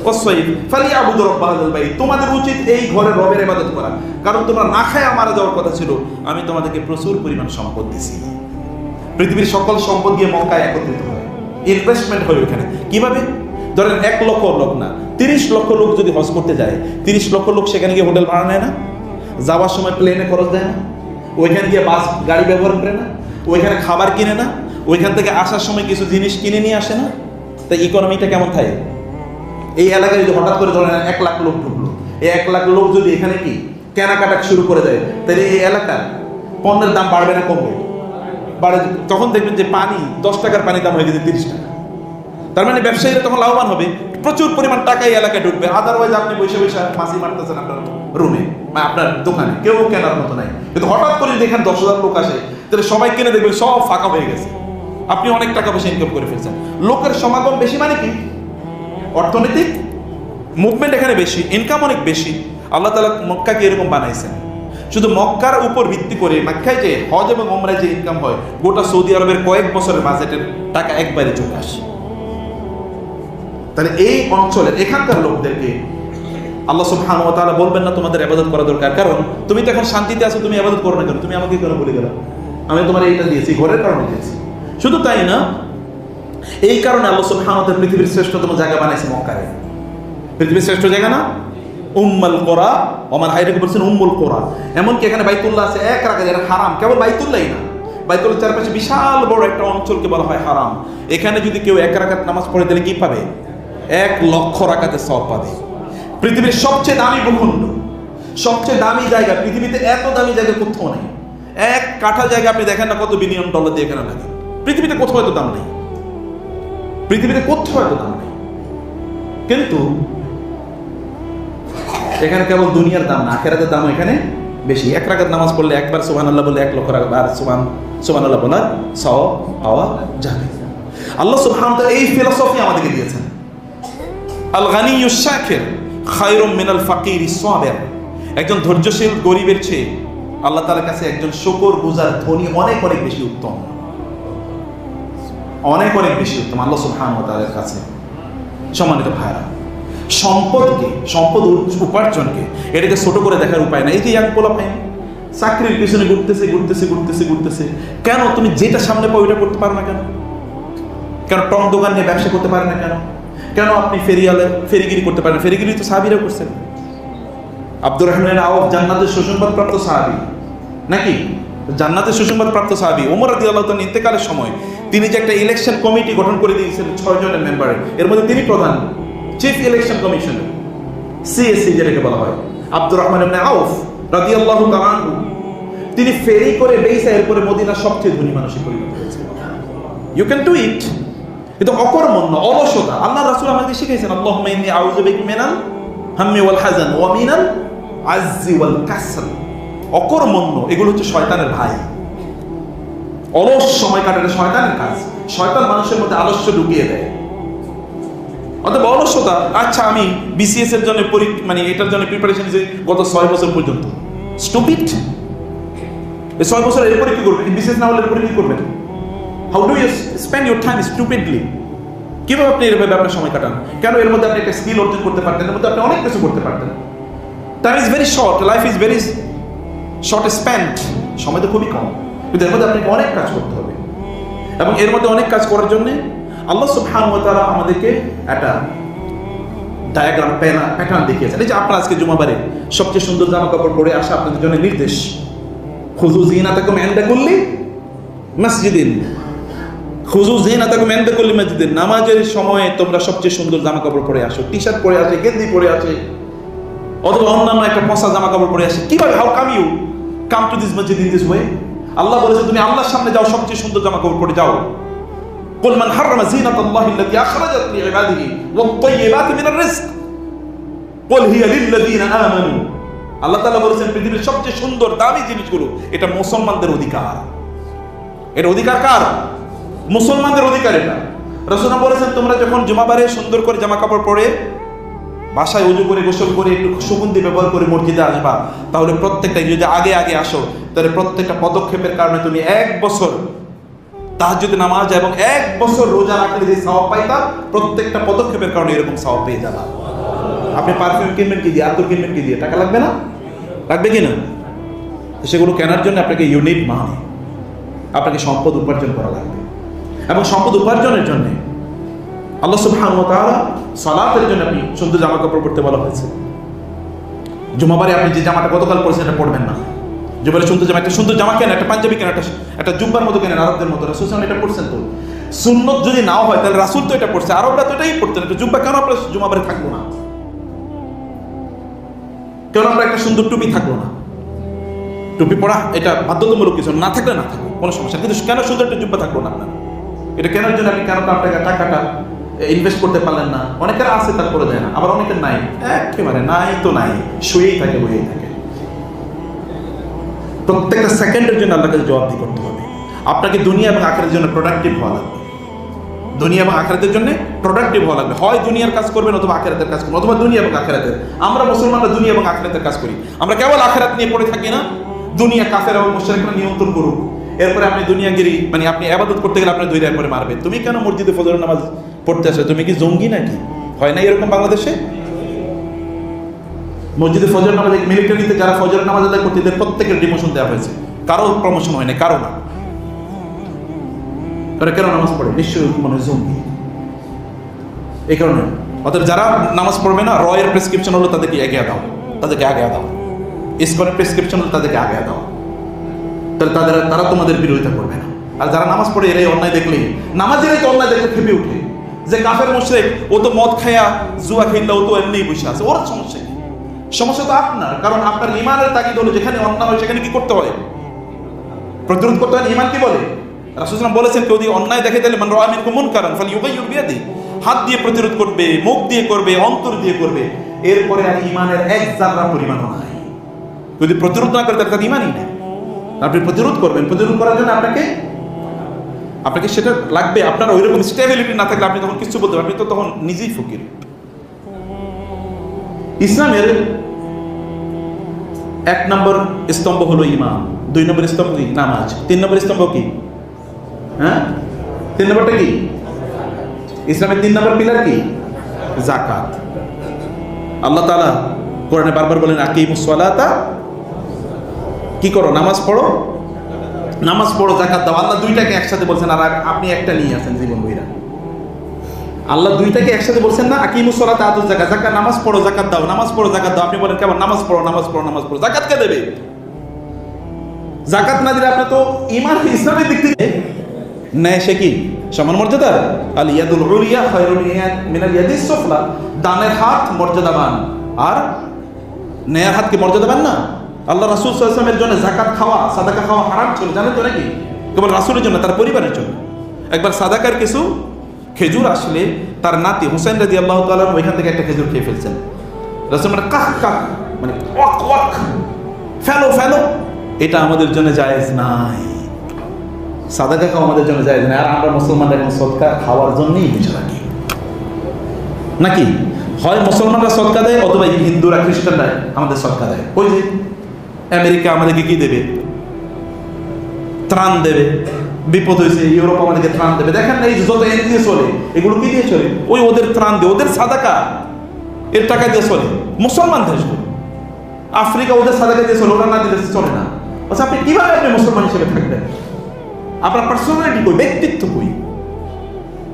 Speaker 1: ওয়াস সাইফ ফালিয়াবুদু রাব্ব হাযাল বাইত। তোমাদের উচিত এই ঘরের রবের ইবাদত করা, কারণ তোমরা না খায় মারা যাওয়ার কথা ছিল, আমি তোমাদেরকে প্রচুর পরিমাণ সম্পদ দিছি। পৃথিবীর সকল সম্পদ গিয়ে মক্কায় একত্রিত হয়, ইনভেস্টমেন্ট হয় ওখানে। কিভাবে? ধরেন 1 লক্ষ লোক না, 30 লক্ষ লোক যদি হজ করতে যায়, 30 লক্ষ লোক সেখানে গিয়ে হোটেল ভাড়া নেয় না, যাওয়ার সময় প্লেনে খরচ দেয় না, ওইখানে গিয়ে বাস গাড়ি ব্যবহার করে না, ওইখানে খাবার কিনে না, ওইখান থেকে আসার সময় কিছু জিনিস কিনে নিয়ে আসে না। তাই ইকোনমিটা কেমন থাকে? এই এলাকায় যদি হঠাৎ করে ধরেন 1 লাখ লোক ঢুকলো, এই 1 লাখ লোক যদি এখানে কি কেনাকাটা শুরু করে দেয়, তাহলে এই এলাকার পণ্যের দাম বাড়বে না কমবে? বাড়ে। তখন দেখবেন যে পানি 10 টাকার পানির দাম হয়ে গেছে 30 টাকা। তার মানে ব্যবসায়ীরা তখন লাভবান হবে, প্রচুর পরিমাণ টাকা এই এলাকায় ঢুকবে। আদারওয়াইজ আপনি বসে বসে মাছি মারতেছেন আপনার রুমে বা আপনার দোকানে, কেউ কেনার মতো নাই। কিন্তু হঠাৎ করে যদি এখানে 10,000 লোক আসে, তাহলে সবাই কিনে দেখবেন সব ফাঁকা হয়ে গেছে, আপনি অনেক টাকা পয়সা ইনকাম করে ফেলছেন। লোকের সমাগম বেশি মানে কি? অর্থনৈতিক মুভমেন্ট এখানে বেশি, ইনকাম অনেক বেশি। আল্লাহ তাআলা মক্কাকে এরকম বানাইছেন। শুধু মক্কার উপর ভিত্তি করে মক্কায় যে হজ এবং ওমরায় যে ইনকাম হয়, গোটা সৌদি আরবের কয়েক বছরের বাজেটের টাকা একবারে চলে আসে। তাহলে এই অঞ্চলের এখানকার লোকদেরকে আল্লাহ সুবহানাহু ওয়া তাআলা বলবেন না তোমাদের ইবাদত করা দরকার, কারণ তুমি তো এখন শান্তিতে আছো, তুমি ইবাদত করো না কেন? তুমি আমাকে কেন বলে গেলা? আমি তোমার এইটা দিয়েছি, ঘরের কারণে দিয়েছি। শুধু তাই না, এই কারণে আল্লাহ সুবহানাহু ওয়া তাআলা পৃথিবীর শ্রেষ্ঠতম জায়গা বানাইছে মক্কায়। পৃথিবীর শ্রেষ্ঠ জায়গা না? উম্মুল কোরা, ওমর হাইরাকে বলছেন উম্মুল কোরা। এমনকি এখানে বাইতুল্লাহ আছে, এক রাকাত, এটা হারাম। কেবল বাইতুল্লাহই না, বাইতুল্লাহর চারপাশে বিশাল বড় একটা অঞ্চলকে বলা হয় হারাম। এখানে যদি কেউ এক রাকাত নামাজ পড়ে তাহলে কি পাবে? 1,00,000 রাকাতের সওয়াব পাবে। পৃথিবীর সবচেয়ে দামি ভূখণ্ড, সবচেয়ে দামি জায়গা, পৃথিবীতে এত দামি জায়গা কোথাও নেই। 1 কাঠা জায়গা আপনি দেখেন না কত বিলিয়ন ডলার দিয়ে এখানে লাগে। পৃথিবীতে কোথাও এত দাম নেই, পৃথিবীতে কোথাও এত দাম নেই। কিন্তু এখানে কেবল দুনিয়ার দাম না, আখিরাতের দাম এখানে বেশি। 1 রাকাত নামাজ পড়লে একবার সুবহানাল্লাহ বলে 1,00,000 বার সুবহানাল্লাহ বলার সওয়াব পাওয়া যাবে। আল্লাহ সুবহানাহু ওয়া তাআলা এই ফিলোসফি আমাদেরকে দিয়েছেন। আল গানিয়ুশ শাকির খায়রুম মিনাল ফাকিরিস সাবির। একজন ধৈর্যশীল গরিবের চেয়ে আল্লাহ তাআলার কাছে একজন শুকরগুজার ধনী অনেক অনেক বেশি উত্তম, অনেক অনেক বেশি উত্তম আল্লাহ সুবহানাহু ওয়া তাআলার কাছে। সম্মানিত ভাইরা, সম্পদকে, সম্পদ উপার্জনকে এটাকে ছোট করে দেখার উপায় না। এই যে ইয়াংপোলা পাইন চাকরির পিছনে ঘুরতেছে ঘুরতেছে ঘুরতেছে ঘুরতেছে, কেন? তুমি যেটা সামনে পাও ওইটা করতে পারো না কেন? কেন টং দোকান নিয়ে ব্যবসা করতে পারে না কেন? কেন আপনি ফেরিগিরি করতে পারেন? ফেরিগিরি তো সাহাবীরা করছেন। আব্দুর রহমান আওফ জান্নাতের সুসংবাদ প্রাপ্ত সাহাবী নাকি? জান্নাতের সুসংবাদ প্রাপ্ত সাহাবী। ওমর রাদিয়াল্লাহু তাআলা ইন্তেকালের সময় তিনি যে একটা ইলেকশন কমিটি গঠন করে দিয়েছিলেন 6 জনের মেম্বারের, এর মধ্যে তিনি প্রধান, চিফ ইলেকশন কমিশনার, সিএসসি যেটাকে বলা হয়। আব্দুর রহমান ইবনে আওফ রাদিয়াল্লাহু তাআলা আনহু তিনি ফেরি করে বেইসা এরপরে মদিনার সবচেয়ে ধনী মানুষে পরিণত হয়েছেন। You can do it. কিন্তু অকর্মণ্য, অলসতা। আল্লাহ রাসূল আমাদেরকে শিখিয়েছেন, আল্লাহুম্মা ইন্নী আউযু বিকা মিনাল হাম্মি ওয়াল হাযান ওয়া মিনাল আজ্জি ওয়াল কাসল। অকর্মণ্য এগুলো হচ্ছে শয়তানের ভাই। অলস সময় কাটানো শয়তানের কাজ। শয়তান মানুষের মধ্যে আলস্য ঢুকিয়ে দেয়। অতএব অলসতা। আচ্ছা, আমি বিসিএস এর জন্য মানে এটার জন্য প্রিপারেশন নিয়েছি গত 6 বছর পর্যন্ত। স্টুপিড। এই 6 বছর এরপরে কি করবেন? বিসিএস না হলে এরপরে কি করবেন? How do you spend your time stupidly? কিভাবে আপনি এভাবে আপনার সময় কাটান? কেন? এর মধ্যে আপনি একটা স্কিল অর্জন করতে পারতেন, এর মধ্যে আপনি অনেক কিছু করতে পারতেন। Time is very short, life is very short spend. সময় তো খুবই কম, কিন্তু এর মধ্যে আপনাকে অনেক কাজ করতে হবে। এবং এর মধ্যে অনেক কাজ করার জন্য আল্লাহ সুবহানাহু ওয়া তাআলা আমাদেরকে একটা ডায়াগ্রাম প্যাটার্ন দেখিয়েছেন। এই যে আপনারা আজকে জুমাবারে সবচেয়ে সুন্দর জামা কাপড় পরে আসা আপনাদের জন্য নির্দেশ। খুযু যিনাতাকুম ইনদা কুল্লি মসজিদিন, খুযু যিনাতাকুম ইনদা কুল্লি মসজিদিন। নামাজের সময় তোমরা সবচেয়ে সুন্দর জামা কাপড় পরে আসো। টি শার্ট পরে আসে, গেঞ্জি পরে আসে, অথবা অন্যান্য একটা পচা জামা কাপড় পরে আসে। কিভাবে? How come you come to this মসজিদ ইন দিস ওয়ে? আল্লাহ বলেছে তুমি আল্লাহর সামনে যাও, সবচেয়ে সুন্দর জামা কাপড় পরে যাও। কুল মান হারামা যিনাতাল্লাহি আল্লাতী আখরাজাত লিইবাদিহি ওয়াত তাইয়্যিবাতি মিনার রিজক কুল হিয়া লিল্লাযীনা আমানু। আল্লাহ তাআলা বলেছেন পৃথিবীর সবচেয়ে সুন্দর দামি জিনিসগুলো এটা মুসলমানদের অধিকার। এর অধিকার কার? মুসলমানদের অধিকার এটা। রাসূলুল্লাহ বলেছেন তোমরা যখন জুমাবারে সুন্দর করে জামা কাপড় পরে বাসায় ওযু করে গোসল করে একটু সুগন্ধি ব্যবহার করে মসজিদে আসবা, তাহলে প্রত্যেকটা, যদি আগে আগে আসো তাহলে প্রত্যেকটা পদক্ষেপের কারণে তুমি 1 বছর তাহাজ্জুদ নামাজ এবং 1 বছর রোজা রাখলে যে সওয়াব পাইতা, প্রত্যেকটা পদক্ষেপের কারণে এরকম সওয়াব পেয়ে যাবা। আপনি পারফিউম কিনবেন কি দিয়ে? আতর কিনবেন কি দিয়ে? টাকা লাগবে না? লাগবে কি না? সেগুলো কেনার জন্য আপনাকে ইউনিট মানি, আপনাকে সম্পদ উপার্জন করা লাগবে। এবং সম্পদ উপার্জনের জন্য আল্লাহ সুবহানাহু ওয়া তাআলা সালাতের জন্য আপনি সুন্দর জামা কাপড় পরতে বলা হয়েছে। জুমাবারে আপনি যে জামাটা গতকাল পরেছেন এটা পরবেন না। জুমাবারে সুন্দর জামা, একটা সুন্দর জামা কেন, একটা পাঞ্জাবি কেন, একটা জুব্বার মতো কেন, আরবদের মতো। রাসূল সাল্লাল্লাহু আলাইহি ওয়াসাল্লাম এটা পরছেন। তো সুন্নত যদি নাও হয় তাহলে রাসূল তো এটা পরছে, আরবরা তো এটাই পরতেন। একটা জুব্বা কেন আমরা জুমাবারে থাকবো না? কেন আমরা একটা সুন্দর টুপি থাকবো না? টুপি পরা এটা বাধ্যতামূলক কিছু, না থাকলে না থাকবো, কোনো সমস্যা। কিন্তু কেন সুন্দর একটা জুব্বা থাকবো না আপনার? এটা কেনার জন্য আপনি কেন টাকাটা ইনভেস্ট করতে পারলেন না? অনেকের আছে তারপরে দেয় না, আবার অনেকের নাই, একেবারে নাই তো নাই, শুয়েই থাকে, বইয়েই থাকে। প্রত্যেকটা সেকেন্ডের জন্য আল্লাহর কাছে জবাবদিহি করতে হবে। আপনাকে দুনিয়া এবং আখিরাতের জন্য প্রোডাক্টিভ হওয়া লাগবে। দুনিয়া এবং আখিরাতের জন্য প্রোডাক্টিভ হওয়া লাগবে। হয় দুনিয়ার কাজ করবেন অথবা আখিরাতের কাজ করবেন, অথবা দুনিয়া এবং আখিরাতের। আমরা মুসলমানরা দুনিয়া এবং আখিরাতের কাজ করি। আমরা কেবল আখিরাত নিয়ে পড়ে থাকি না। দুনিয়া কাফের এবং মুশরিকরা নিয়ন্ত্রণ করুক, এরপরে আপনি দুনিয়াগিরি, মানে আপনি ইবাদত করতে গেলে আপনি দুই রাত পরে মারবেন। তুমি কেন মসজিদে ফজরের নামাজ পড়তে আসো? তুমি কি জঙ্গি নাকি? হয় না এরকম বাংলাদেশে? মসজিদে ফজর নামাজ, মিলিটারিতে যারা ফজরের নামাজ আদায় করতে, এদের প্রত্যেকের ডিমোশন দেওয়া হয়েছে, কারো প্রমোশন হয় না, কারো না। তারা কেন নামাজ পড়ে? নিশ্চয়ই মনে হয় জঙ্গি। এই কারণে অতএব যারা নামাজ পড়বে না, রয়ের প্রেসক্রিপশন হলো তাদেরকে এগিয়ে দাও, তাদেরকে আগে দাও। ইসকনের প্রেসক্রিপশন হলো তাদেরকে আগে দাও, তাহলে তারা তোমাদের বিরোধিতা করবে না। আর যারা নামাজ পড়ে এরাই অন্যায় দেখলেই, নামাজেরাই তো অন্যায় দেখলে খেপে উঠে, যে কাফের মুশরিক ও তো মদ খায়া জুয়া খেললে ও তো এমনিই বসে আছে, ওর সমস্যা কি? সমস্যা তো আপনার, কারণ আপনার ইমানের তাগিদ হলো যেখানে অন্যায় হয় সেখানে কি করতে হয়? প্রতিরোধ করতে হয়। ইমান কি বলে? রাসূল সাল্লাল্লাহু আলাইহি ওয়াসাল্লাম বলেছেন, কেউ যদি অন্যায় দেখে তাহলে মান রাআ মিনকুম মুনকারান ফালইউগাইয়ির বিয়াদিহি, হাত দিয়ে প্রতিরোধ করবে, মুখ দিয়ে করবে, অন্তর দিয়ে করবে। এরপরে আর ইমানের এক জাররা পরিমাণও নাই। যদি প্রতিরোধ না করে তাহলে তার ইমানই নেই। আপনি প্রতিরোধ করবেন, প্রতিরোধ করার জন্য আপনাকে সেটা লাগবে। আপনার ওইরকম স্টেবিলিটি না থাকলে আপনি তখন কিছু বলতে পারবেন, আপনি তো তখন নিজেই ফকির। ইসলামের 1 নম্বর স্তম্ভ হলো ইমান, 2 নম্বর স্তম্ভ কি? নামাজ। 3 নম্বর স্তম্ভ কি? 3 নম্বরটা কি? ইসলামের 3 নম্বর পিলার কি? যাকাত। আল্লাহ তাআলা কোরআনে বারবার বলেন আকিমুস সালাতা, কি করো? নামাজ পড়ো, যাকাত দাও। আল্লাহ দুইটাকে একসাথে বলছেন, আর আপনি একটা নিয়ে আছেন জীবন বইরা। আল্লাহ দুইটাকে একসাথে বলছেন না, আকিমুস সালাতা আতুজ যাকাত, যাকাত নামাজ পড়ো যাকাত দাও, নামাজ পড়ো যাকাত দাও। আপনি বলেন কেমন? নামাজ পড়ো, যাকাত কে দেবে? যাকাত না দিলে আপনি তো ঈমান ইসলামের দিক থেকে নেয় সে কি সমান মর্যাদার? আল ইয়াদুল উলিয়া খায়রুন মিনাল ইয়াদিস সুফলা, দানের হাত মর্যাদাবান আর নেয়ার হাত কি মর্যাদাবান না? আল্লাহ রাসূল সাল্লাল্লাহু আলাইহি ওয়াসাল্লামের জন্য যাকাত খাওয়া, সাদাকা খাওয়া হারাম ছিল, জানেন তো নাকি? কেবল রাসূলের জন্য, তার পরিবারের জন্য। একবার সাদাকার কিছু খেজুর আসলে তার নাতি হুসাইন রাদিয়াল্লাহু তাআলা ওইখান থেকে একটা খেজুর খেয়ে ফেলছেন। রাসূল মানে কাক কাক, মানে ওয়াক ওয়াক, ফেলো, এটা আমাদের জন্য জায়েজ নাই। সাদাকা খাওয়া আমাদের জন্য জায়েজ নাই। আর আমরা মুসলমানরা এখন সদকা খাওয়ার জন্যই বসে থাকি নাকি? হয় মুসলমানরা সদকা দেয়, অথবা হিন্দুরা খ্রিস্টানরা আমাদের সদকা দেয়। ওই যে আমেরিকা আমাদেরকে কি দেবে? ত্রাণ দেবে। বিপদ হয়েছে, ইউরোপ আমাদেরকে ত্রাণ দেবে। দেখেন না, এই যত এনজিও চলে, এগুলো কি দিয়ে চলে? ওই ওদের ত্রাণ দিয়ে, ওদের সাদাকা এর টাকা দিয়ে চলে। মুসলমান দেশগুলো, আফ্রিকা ওদের সাদাকা দিয়ে চলে, ওরা না দিলে চলে না। আচ্ছা, আপনি কিভাবে আপনি মুসলমান হিসেবে থাকবেন? আপনার পার্সোনালিটি কই? ব্যক্তিত্ব কই?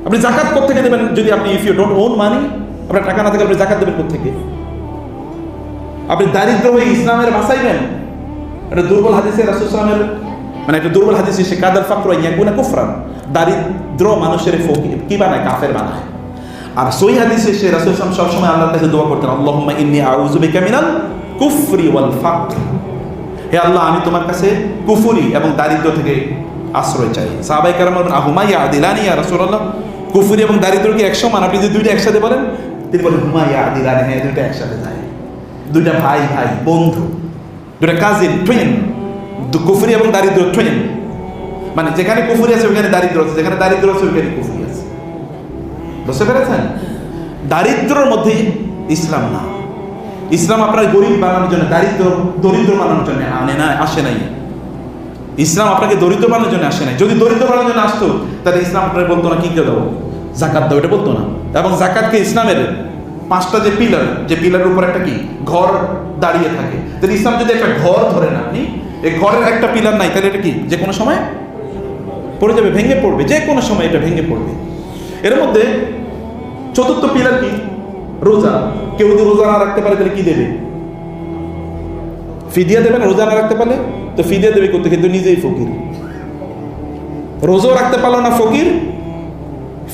Speaker 1: আপনি যাকাত কোত্থেকে দেবেন যদি আপনি if you don't own money? আপনার টাকা না থাকে আপনি যাকাত দেবেন কোত্থেকে? আপনি দারিদ্র হয়ে ইসলামের বাঁচাইবেন? একটা দুর্বল হাদিসে রাসূল সাল্লাল্লাহু আলাইহি ওয়াসাল্লাম, মানে একটা দুর্বল হাদিসে সে কাদাল ফাকর ইয়াকুনা কুফরান, দারিদ্র মানুষের ফকির কি বানায়? কাফের বানায়। আর সহিহ হাদিসে সে রাসূল সাল্লাল্লাহু আলাইহি ওয়াসাল্লাম সবসময় আল্লাহর কাছে দোয়া করতেন, আল্লাহুম্মা ইন্নী আউযু বিকা মিনাল কুফরি ওয়াল ফাকর, হে আল্লাহ আমি তোমার কাছে কুফরি এবং দারিদ্র থেকে আশ্রয় চাই। সাহাবায়ে কেরাম বলেন আহুমা ইয়াদিলানি ইয়া রাসূলুল্লাহ, কুফরি এবং দারিদ্র কি এক সমান? আপনি যদি দুইটা একসাথে বলেন, তিনি বলেন হুমা ইয়াদিলানি, হ্যাঁ দুইটা একসাথে যায়। দুইটা ভাই বন্ধু, দুইটা কাজিন, টুইন। কুফরি এবং দারিদ্র টুইন, মানে যেখানে কুফরি আছে ওখানে দারিদ্র আছে, যেখানে দারিদ্র আছে ওখানে কুফরি আছে। বুঝতে পেরেছেন? দারিদ্রের মধ্যে ইসলাম না। ইসলাম আপনার গরিব বানানোর জন্য, দরিদ্র বানানোর জন্য আসে নাই। ইসলাম আপনাকে দরিদ্র বানানোর জন্য আসে নাই। যদি দরিদ্র বানানোর জন্য আসতো তাহলে ইসলাম আপনার বলতো না কি দেবো? যাকাত দাও, এটা বলতো না। এবং যাকাতকে ইসলামের 5টা যে পিলারের উপর একটা কি ঘর দাঁড়িয়ে থাকে, তাহলে ইসলাম যদি একটা ঘর ধরেন আপনি, এই ঘরের একটা পিলার নাই, তাহলে এটা কি যে কোনো সময় পড়ে যাবে, ভেঙে পড়বে, যে কোনো সময় এটা ভেঙে পড়বে। এর মধ্যে 4র্থ পিলার কি? রোজা। কেউ যদি রোজা না রাখতে পারে তাহলে কি দেবে? ফিদিয়া দেবে না? রোজা না রাখতে পারলে তো ফিদিয়া দেবে করতে, কিন্তু নিজেই ফকির। রোজাও রাখতে পারলো না ফকির,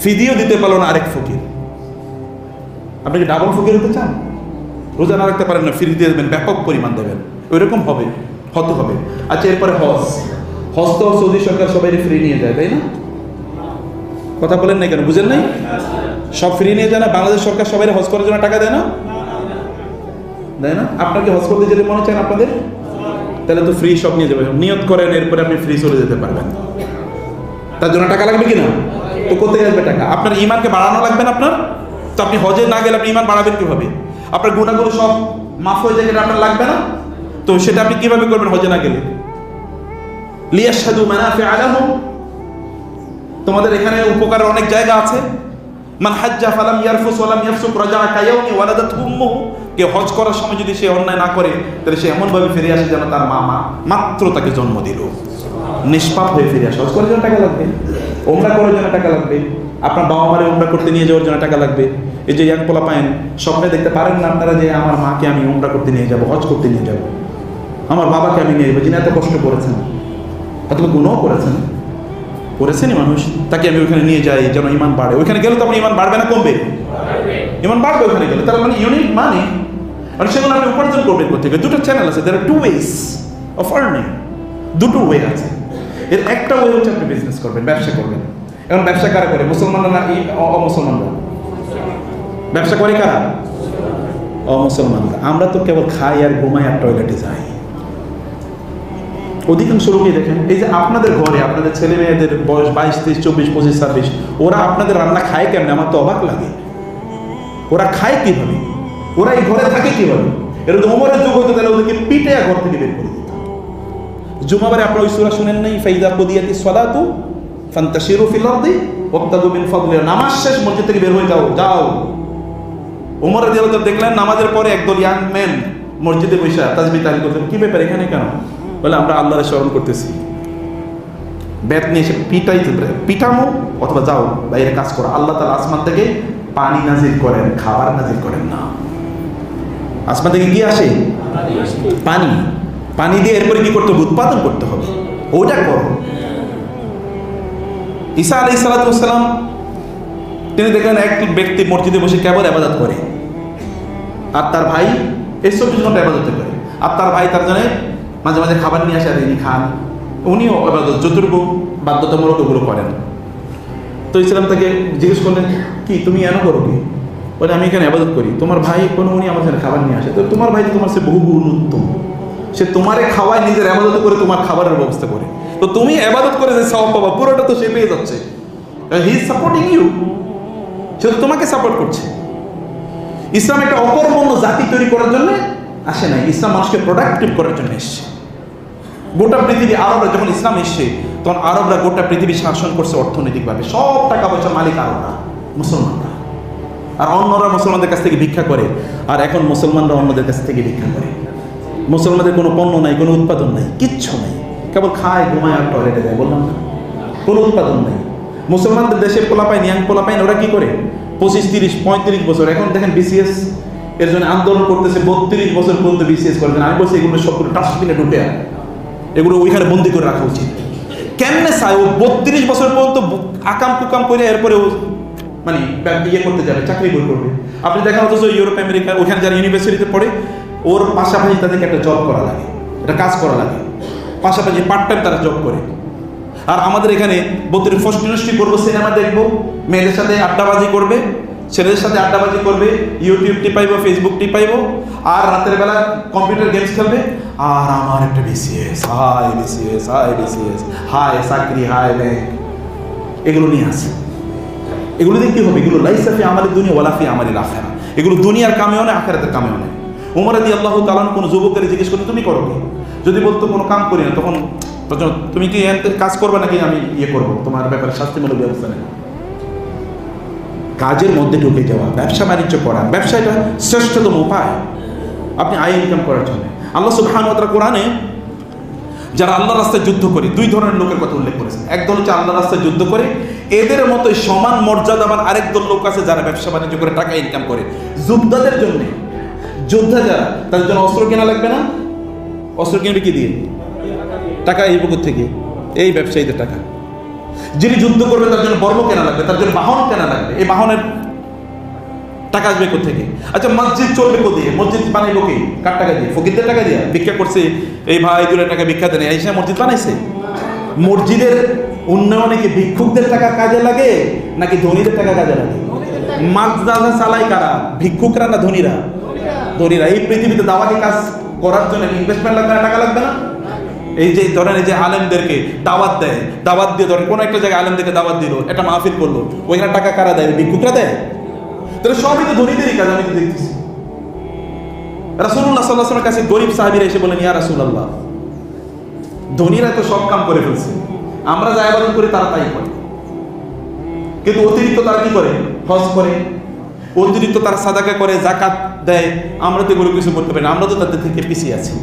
Speaker 1: ফিদিও দিতে পারলো না আরেক ফকির। আপনি কি ডাবল ফকির হতে চান? রোজা না রাখতে পারেন না, ফিরি দিয়ে দেবেন, ব্যাপক পরিমাণ দেবেন, ওইরকম হতে হবে। আচ্ছা, এরপরে হজ তো সৌদি সরকার সবাই ফ্রি নিয়ে যায়, তাই না? কথা বলেন না কেন? বুঝেন নাই? সব ফ্রি নিয়ে যায় না? বাংলাদেশ সরকার সবাই হজ করার জন্য টাকা দেয় না? আপনাকে হজ করতে যেতে মনে চান আপনাদের? তাহলে তো ফ্রি সব নিয়ে যাবে। নিয়ত করেন, এরপরে আপনি ফ্রি চলে যেতে পারবেন। তার জন্য টাকা লাগবে কিনা? তো কোথায় আসবে টাকা? আপনার ইমানকে বাড়ানো লাগবে না আপনার? তো আপনি হজে না গেলে আপনি ইমান বাড়াবেন কিভাবে? আপনার গুনাহগুলো সব মাফ হয়ে যায়, আপনার লাগবে না? তো সেটা আপনি কিভাবে করবেন হজে না গেলে? লিয়াশহাদু মানাফিআ লাহুম, তোমাদের এখানে উপকারের অনেক জায়গা আছে। মান হাজ্জা ফালাম ইয়ারফুস ওয়ালাম ইয়াফসুক রাজাআ কায়াউমি ওয়ালাদাতহু উম্মুহু, কে হজ করার সময় যদি সে অন্যায় না করে তাহলে সে এমনভাবে ফিরে আসে যেন তার মা মাত্র তাকে জন্ম দিল। নিষ্পাপ হয়ে ফিরে আসে। হজ করার জন্য টাকা লাগবে, ওমরা করার জন্য টাকা লাগবে, আপনার বাবা মারে উমরা করতে নিয়ে যাওয়ার জন্য টাকা লাগবে। এই যে ইয়াং পোলা পায়েন স্বপ্নে দেখতে পারেন না আপনারা যে আমার মাকে আমি উমরা করতে নিয়ে যাবো, হজ করতে নিয়ে যাবো, আমার বাবাকে আমি নিয়ে যাবো, যিনি এত কষ্ট করেছেন, অথবা গুণও করেছেনই মানুষ, তাকে আমি ওখানে নিয়ে যাই যেন ইমান বাড়ে। ওইখানে গেলে তো আপনার ইমান বাড়বে না কমবে? ইমান বাড়বে ওখানে গেলে। তার মানে ইউনিক মানি, মানে সেগুলো আপনি উপার্জন করবেন করতে গেলে। দুটো চ্যানেল আছে, there are two ways of earning, দুটো ওয়ে আছে। এর একটা ওয়ে হচ্ছে আপনি বিজনেস করবেন, ব্যবসা করবেন। এখন ব্যবসা কারা করে? মুসলমানরা না অমুসলমানরা? ব্যবসা করে কারা? অমুসলমানরা। আমরা তো কেবল খাই আর ঘুমাই আর টয়লেটে যাই। অধিকাংশ লোকই দেখেন, এই যে আপনাদের ঘরে আপনাদের ছেলে মেয়েদের বয়স 22, 23, 24, 25, 26, ওরা আপনাদের রান্না খায় কেমন? আমার তো অবাক লাগে। ওরা খায় কিভাবে? ওরা এই ঘরে থাকে কিভাবে? এর তো ওমরের যুগ হতে গেলে ওদেরকে পিটে ঘর থেকে বের করে দিত। জুমাবারে আপনারা ওই সূরা শুনেন নাই? ফাইদা কুদিয়াতিস সালাতু ফান্তাশিরু ফিল আরদি ওয়াবতাগু মিন ফাদলিল্লাহ। নামাজ শেষ, মসজিদ থেকে বের হয়ে যাও। ওমর রাদিয়াল্লাহু আনহু দেখলেন নামাজের পরে একদল ইয়াং ম্যান মসজিদে বসে তাসবিহ তাহলিল করতেন। কি ব্যাপার এখানে কেন? বলে আমরা আল্লাহর স্মরণ করতেছি। ব্যাট নিয়ে এসে পিটামো অথবা যাও বাইরে কাজ করো। আল্লাহ তাআলা আসমান থেকে পানি নাজিল করেন, খাবার নাজিল করেন না। আসমান থেকে কি আসে? পানি। পানি দিয়ে এরপরে কি করতে হবে? উৎপাদন করতে হবে। ওটা করো। ঈসা আলাইহিস সালাতু ওয়াস সালাম তিনি দেখলেন এক ব্যক্তি মসজিদে বসে কেবল ইবাদত করে, আর তার ভাই এই 24 ঘন্টা ইবাদত করে, আর তার ভাই তার জন্য মাঝে মাঝে খাবার নিয়ে আসে আর ইনি খান। উনিও ইবাদত যতটুকু বাধ্যতামূলক ওগুলো করেন। তো ইসলাম তাকে জিজ্ঞেস করলেন, কি তুমি এন করো কি? বলে আমি এখানে ইবাদত করি। তোমার ভাই কোনো উনি আমার জন্য খাবার নিয়ে আসে। তো তোমার ভাই তো তোমার সে বহু গুণ উত্তম, সে তোমারে খাওয়ায়, নিজের ইবাদত করে তোমার খাবারের ব্যবস্থা করে। তো তুমি ইবাদত করে যে সওয়াব পাবা পুরোটা তো সে পেয়ে যাচ্ছে। হি ইজ সাপোর্টিং ইউ, সে তো তোমাকে সাপোর্ট করছে। ইসলাম একটা অকর্মণ্য জাতি তৈরি করার জন্য আসে নাই, ইসলাম মানুষকে প্রোডাক্টিভ করার জন্য এসছে। গোটা পৃথিবী আরবরা যখন ইসলাম এসছে তখন আরবরা গোটা পৃথিবী শাসন করছে অর্থনৈতিকভাবে। সব টাকা পয়সার মালিক আরবরা, মুসলমানরা। আর অন্যরা মুসলমানদের কাছ থেকে ভিক্ষা করে, আর এখন মুসলমানরা অন্যদের কাছ থেকে ভিক্ষা করে। মুসলমানদের কোনো পণ্য নাই, কোনো উৎপাদন নাই, কিচ্ছু নাই, কেবল খায় ঘুমায় আর টয়লেটে যায়। বললাম না, কোনো উৎপাদন নাই। মুসলমানদের দেশের পোলাপাইন, ইয়াং পোলাপাইন, ওরা কি করে? 25, 30, 35 বছর। এখন দেখেন বিসিএস এর জন্য আন্দোলন করতেছে, 32 বছর পর্যন্ত বিসিএস করবেন। আমি বলছি এগুলো সবগুলো ডাস্টবিনে ঢুকে এগুলো ওইখানে বন্দি করে রাখা উচিত। কেমনে চাই ও 32 বছর পর্যন্ত আকাম কুকাম করে এরপরে ও মানে ইয়ে করতে যাবে, চাকরি বই করবে। আপনি দেখেন অথচ ইউরোপ আমেরিকা ওখানে যারা ইউনিভার্সিটিতে পড়ে ওর পাশাপাশি তাদেরকে একটা জব করা লাগে, একটা কাজ করা লাগে, পাশাপাশি পার্ট টাইম তারা জব করে। আর আমাদের এখানে 32 ফষ্টি করবো, সিনেমা দেখবো, মেয়েদের সাথে আড্ডাবাজি করবে, ছেলেদের সাথে আড্ডাবাজি করবে, ইউটিউব টিপাইবো, ফেসবুক টিপাইবো, আর রাতের বেলা কম্পিউটার গেমস খেলবে। আর আমার একটা BCS, high BCS, high BCS, high চাকরি, হাই ব্যাংক, এগুলো নিয়ে আসে। এগুলো দিয়ে কি হবে? এগুলো লাইসা ফি আমালিদ দুনিয়া ওয়ালা ফি আমালিল আখিরা। এগুলো দুনিয়ার কামেও না, আখিরাতের কামেও না। ওমর রাদিয়াল্লাহু তাআলা কোনো যুবকের জিজ্ঞেস করলেন, তুমি করো কি? যদি বলতো কোনো কাম করি না, তখন তুমি কি কাজ করবে নাকি আমি ইয়ে করবো, তোমার ব্যাপারে শাস্তিমূলক ব্যবস্থা নেব। কাজের মধ্যে ঢুকে যাওয়া, ব্যবসা বাণিজ্য করা, ব্যবসা এটা শ্রেষ্ঠতম উপায় আপনি আয় ইনকাম করার জন্য। আল্লাহ সুবহানাহু ওয়া তাআলা কোরআনে যারা আল্লাহর রাস্তায় যুদ্ধ করে দুই ধরনের লোকের কথা উল্লেখ করেছেন। একদল হচ্ছে আল্লাহর রাস্তায় যুদ্ধ করে, এদের মতোই সমান মর্যাদাবান আরেক দল লোক আছে যারা ব্যবসা বাণিজ্য করে টাকা ইনকাম করে। যোদ্ধাদের জন্য, যোদ্ধা যারা, তাদের জন্য অস্ত্র কেনা লাগবে না। অস্ত্র কিনবে কি দিয়ে? টাকা এই পুকুর থেকে, এই ব্যবসায়ীদের টাকা। যিনি যুদ্ধ করবে তার জন্য বর্ম কেনা লাগবে, তার জন্য বাহন কেনা লাগবে। এই বাহনের টাকা আসবে কোথেকে? আচ্ছা, মসজিদ চলবে কোথায়? মসজিদ বানাইব কি? কার টাকা দিয়ে? ফকিরদের টাকা দিয়ে। ভিক্ষা করছে এই ভাই, 2 টাকা ভিক্ষা দেন, এই মসজিদ বানাইছে। মসজিদের উন্নয়নে কি ভিক্ষুকদের টাকা কাজে লাগে নাকি ধনীদের টাকা কাজে লাগে? মাদ্রাসা চালায় কারা? ভিক্ষুকরা না ধনীরা? ধনীরা। এই পৃথিবীতে দাওয়াতি কাজ করার জন্য ইনভেস্টমেন্ট লাগবে না, টাকা লাগবে না? এই যে ধরেন এই যে আলেমদেরকে দাওয়াত দেয়, দাওয়াত দিয়ে ধরেন কোনো একটা জায়গায় আলেমদেরকে দাওয়াত দিল, একটা মাহফিল করলো, ওইখানে টাকা কারা দেয়? ভিক্ষুকরা দেয়। তাহলে সবই তো ধনীদেরই কাজ। আমি তো দেখতেছি রাসূলুল্লাহ সাল্লাল্লাহু আলাইহি ওয়াসাল্লামের কাছে গরিব সাহাবীরা এসে বলেন, ইয়া রাসূলুল্লাহ, ধনীরা তো সব কাম করে ফেলছে, আমরা যা ইবাদত করি তারা তাই করে, কিন্তু অতিরিক্ত তারা কি করে? হজ করে, অতিরিক্ত তারা সাদাকা করে, যাকাত দেয়। আমরা তো এগুলো কিছু করতে পারি না, আমরা তো তাদের থেকে পিছিয়ে আছি।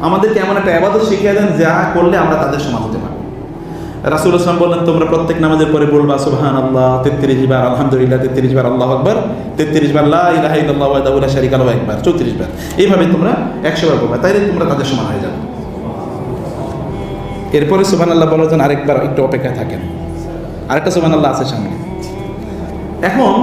Speaker 1: আমাদেরকে এমন একটা ইবাদত শিখিয়ে দেন যা করলে আমরা তাদের সমান হতে পারবো। রাসূল সাল্লাল্লাহু বললেন তোমরা প্রত্যেক নামাজের পরে বলবা সুবহানাল্লাহ 33 বার, আলহামদুলিল্লাহ 33 বার, আল্লাহু আকবার 33 বার, লা ইলাহা ইল্লাল্লাহু ওয়াহদাহু লা শারীকা লাহু একবার 34 বার। এইভাবে তোমরা 100 বার বলবা, তাইলে তোমরা তাদের সমান হয়ে যাবে। এরপরে সুবহানাল্লাহ বলার জন্য আরেকবার একটু অপেক্ষায় থাকেন, আরেকটা সুবহানাল্লাহ আছে সামনে। এখন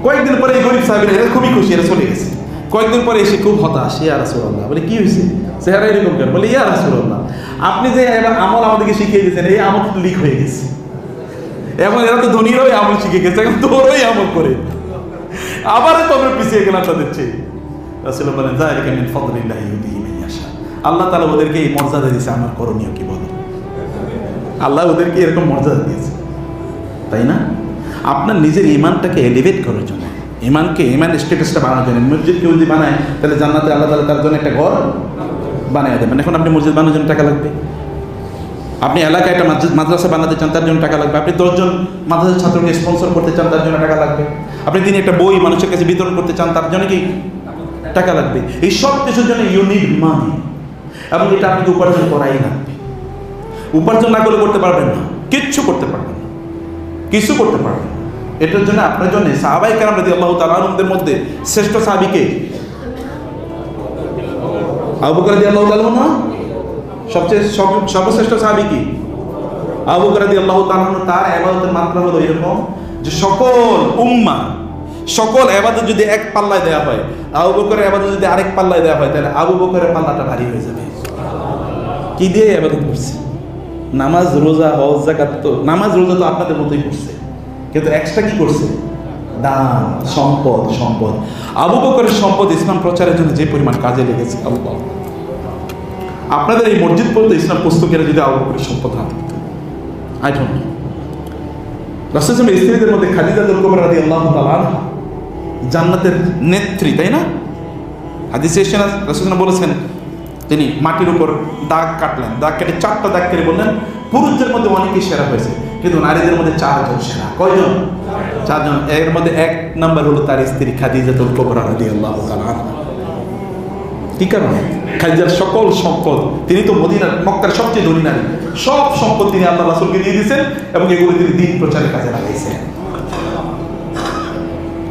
Speaker 1: কয়েকদিন পরে এই গরিব সাহাবীরা এরা খুবই খুশি, এরা চলে গেছে। কয়েকদিন পরে এসে খুব হতাশ, ইয়া রাসূলুল্লাহ, বলে কি হয়েছে চেহারা এরকম কেন? বলে ইয়া রাসূলুল্লাহ, আপনি যে আমল আমাদেরকে শিখিয়ে দিয়েছেন এই আমল তো লিক হয়ে গেছে, এখন এরা তো ধনীরাও আমল শিখে গেছে, এখন তোরই আমল করে আবার তোমরা পিছিয়ে গেলাম তাদের চেয়ে। রাসূলুল্লাহ বলেন যালিকা মিন ফাদলিল্লাহি ইউতিহি মান ইয়াশা, আল্লাহ তাআলা ওদেরকে এই মর্যাদা দিয়েছে, আমার করণীয় কি বলো? আল্লাহ ওদেরকে এরকম মর্যাদা দিয়েছে, তাই না? আপনার নিজের ঈমানটাকে এলিভেট করার জন্য, ইমান স্ট্যাটাসটা বানানোর জন্য, মসজিদ কেউ যদি বানায় তাহলে জান্নাতে আল্লাহ তাআলা তার জন্য একটা ঘর বানিয়ে দেবেন। এখন আপনি মসজিদ বানানোর জন্য টাকা লাগবে, আপনি এলাকায় একটা মাদ্রাসা বানাতে চান তার জন্য টাকা লাগবে, আপনি 10 জন মাদ্রাসার ছাত্রকে স্পন্সর করতে চান তার জন্য টাকা লাগবে, আপনি দিনে একটা বই মানুষের কাছে বিতরণ করতে চান তার জন্য কি টাকা লাগবে। এই সব কিছুর জন্য ইউ নিড মানি, এবং এটা আপনাকে উপার্জন করাই লাগবে। উপার্জন না করলে করতে পারবেন না, কিচ্ছু করতে পারবেন না, কিছু করতে পারবেন না। এটার জন্য আপনার জন্য সাহাবায়ে কেরাম রাদিয়াল্লাহু তাআলা আনহুদের মধ্যে শ্রেষ্ঠ সাহাবী কে? আবু বকর রাদিয়াল্লাহু তাআলা আনহু। সবচেয়ে সর্বশ্রেষ্ঠ সাহাবী কি? আবু বকর রাদিয়াল্লাহু তাআলা আনহু। তার ইবাদতের মাত্রা হলো এরকম যে সকল উম্মাহ সকল ইবাদত যদি এক পাল্লায় দেওয়া হয়, আবু বকরের ইবাদত যদি আরেক পাল্লায় দেওয়া হয়, তাহলে আবু বকরের পাল্লাটা ভারী হয়ে যাবে। কি দিয়ে ইবাদত করছে? নামাজ রোজা হজ যাকাত। তো নামাজ রোজা তো আপনাদের মতোই করছে, কিন্তু এক্সট্রা কি করছে? দান, সম্পদ। আবু বকরের সম্পদ ইসলাম প্রচারের জন্য যে পরিমাণ কাজে লেগেছে, আল্লাহ, আপনাদের এই মসজিদ পর্যন্ত ইসলাম পুস্তকেরা যদি আবু বকরের সম্পদ না থাকতো, আই ডোন্ট নো। রাসূলের স্ত্রীদের মধ্যে খাদিজা কুবরা রাদিয়াল্লাহু তাআলা আনহা জান্নাতের নেত্রী, তাই না? হাদিসে এসে রাসূল বলেছেন তিনি মাটির উপর দাগ কাটলেন, দাগ কেটে 4টা দাগ কেটে বললেন পুরুষদের মধ্যে অনেকেই সেরা হয়েছে, কিন্তু নারীদের মধ্যে 4 জন সেরা। কয়জন? 4 জন। এর মধ্যে 1 নাম্বার হলো তার স্ত্রী খাদিজা কুবরা রাদিয়াল্লাহু তাআলা আনহা। কি কারণে? খাদিজার সকল সম্পদ, তিনি তো মদিনার মক্কার সবচেয়ে ধনী নারী, সব সম্পদ তিনি আল্লাহ রাসূলকে দিয়ে দিয়েছেন এবং এগুলো তিনি দ্বীন প্রচারের কাজে লাগাইছেন।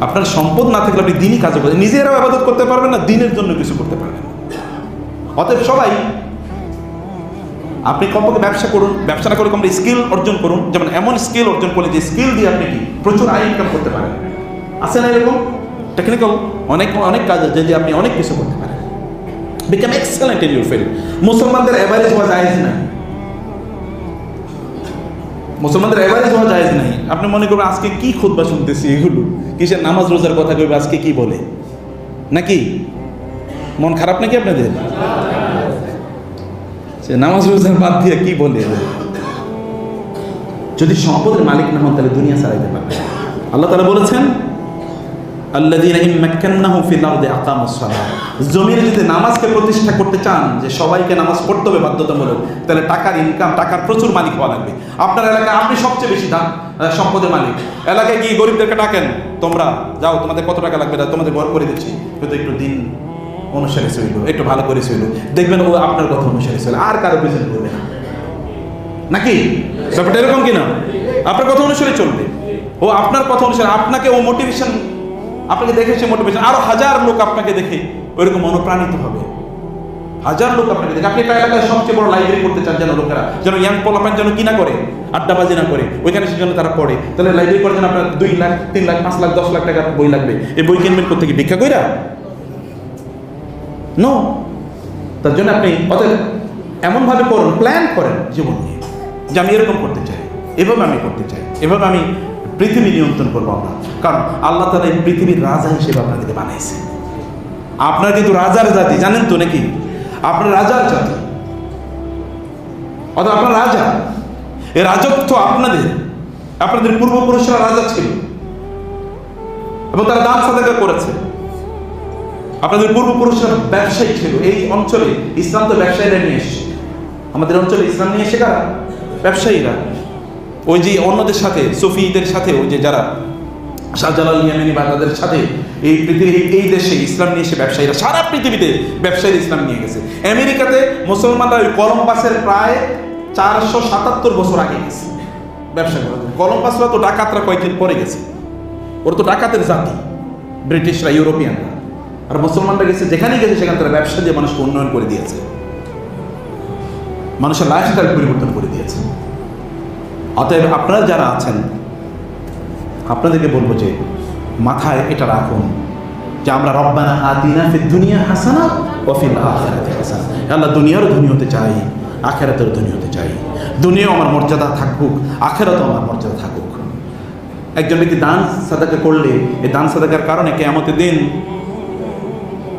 Speaker 1: আপনার সম্পদ না থাকলে আপনি দ্বীনি কাজ করবেন, নিজেরাও ইবাদত করতে পারবেন না, দ্বীনের জন্য কিছু করতে পারবেন না। অতএব সবাই আপনি কমপক্ষে ব্যবসা করুন, ব্যবসা না করে কমপক্ষে স্কিল অর্জন করুন। যেমন এমন স্কিল অর্জন করলে যে স্কিল দিয়ে আপনি কি প্রচুর আয় ইনকাম করতে পারেন। আছে না এরকম টেকনিক্যাল অনেক কাজ আছে যে আপনি অনেক কিছু করতে পারেন। Become excellent in your field. মুসলমানদের এভারেজ হওয়া জায়েজ নাই, মুসলমানদের এভারেজ হওয়া জায়েজ নাই। আপনি মনে করবেন আজকে কি খুতবা শুনতেছি, এগুলো কিসের নামাজ রোজার কথা কইবে, আজকে কি বলে, নাকি মন খারাপ নাকি আপনাদের? সে নামাজ রোজার বাদ দিয়ে কি বলে? যদি সম্পদের মালিক না হন তাহলে দুনিয়া ছাড়াইতে পারবে। আল্লাহ তাআলা বলেছেন আল্লাযীনা ইন মাক্কান্নাহুম ফিল আরদি আকামুস সালাহ, জমিনে যদি নামাজকে প্রতিষ্ঠা করতে চান যে সবাইকে নামাজ পড়তে হবে বাধ্যতামূলক, তাহলে টাকার ইনকাম, টাকার প্রচুর মালিক হওয়া লাগবে। আপনার এলাকায় আপনি সবচেয়ে বেশি সম্পদের মালিক, এলাকায় গিয়ে গরিবদেরকে ডাকেন, তোমরা যাও, তোমাদের কত টাকা লাগবে, তোমাদের ঘর করে দিচ্ছি, কিন্তু একটু দিন অনুসারে চলল, একটু ভালো করে চলল, দেখবেন ও আপনার কথা অনুসারে চলে, আর কারো পিছনে করবে না, নাকি? ব্যাপারটা এরকম কিনা? আপনার কথা অনুসারে চলবে, ও আপনার কথা অনুসারে, আপনাকে ও মোটিভেশন, আপনাকে দেখে সে মোটিভেশন, আরো 1000 লোক আপনাকে দেখে ওইরকম অনুপ্রাণিত হবে। 1000 লোক আপনাকে দেখে। আপনি একটা এলাকায় সবচেয়ে বড় লাইব্রেরি করতে চান, যেন লোকেরা, যেন ইয়াং পোলাপান যেন কি না করে, আড্ডাবাজি না করে, ওইখানে সেজন্য তারা পড়ে, তাহলে লাইব্রেরি করার জন্য আপনার 2 লাখ 3 লাখ 5 লাখ 10 লাখ টাকার বই লাগবে। এই বই কিনবেন করতে কি ভিক্ষা কইরা? নো। তার জন্য আপনি অতএব এমনভাবে করুন, প্ল্যান করেন জীবন নিয়ে যে আমি এরকম করতে চাই, এভাবে আমি করতে চাই, এভাবে আমি পৃথিবী নিয়ন্ত্রণ করবো আমরা। কারণ আল্লাহ তাআলা এই পৃথিবীর রাজা হিসেবে আপনাদেরকে বানাইছে। আপনার কিন্তু রাজার জাতি, জানেন তো নাকি? আপনার রাজার জাতি, অর্থাৎ আপনার রাজা, এই রাজত্ব আপনাদের পূর্বপুরুষরা রাজা ছিল এবং তারা দান সাদাকা করেছে। আপনাদের পূর্বপুরুষরা ব্যবসায়ী ছিল। এই অঞ্চলে ইসলাম তো ব্যবসায়ীরা নিয়ে এসেছে, আমাদের অঞ্চলে ইসলাম নিয়ে এসে কারা? ব্যবসায়ীরা। ওই যে অন্যদের সাথে, সুফিদের সাথে, ওই যে যারা শাহজালাল ইয়ামানি বা তাদের সাথে এই পৃথিবী, এই দেশে ইসলাম নিয়ে এসে ব্যবসায়ীরা, সারা পৃথিবীতে ব্যবসায়ী ইসলাম নিয়ে গেছে। আমেরিকাতে মুসলমানরা ওই কলম্বাসের প্রায় 477 বছর আগে গেছে ব্যবসা করার। কলম্বাসরা তো ডাকাতরা কয়েকদিন পরে গেছে, ওর তো ডাকাতের জাতি ব্রিটিশরা, ইউরোপিয়ানরা। আর মুসলমানরা গেছে, যেখানে গেছে সেখানে তারা ব্যবসা দিয়ে মানুষকে উন্নয়ন করে দিয়েছে, মানুষের লাইফস্টাইল পরিবর্তন করে দিয়েছে। অতএব আপনারা যারা আছেন, আপনাদেরকে বলবো যে মাথায় এটা রাখুন যে আমরা রব্বানা আতিনা ফিদ দুনিয়া হাসানা ওয়া ফিল আখিরাতি হাসানা। আল্লাহ দুনিয়ারও ধনী হতে চাই, আখিরাতের ধনী হতে চাই। দুনিয়াও আমার মর্যাদা থাকুক, আখিরাতেও আমার মর্যাদা থাকুক। একজন ব্যক্তি দান সাদাকা করলে এই দান সাদাকার কারণে কিয়ামতের দিন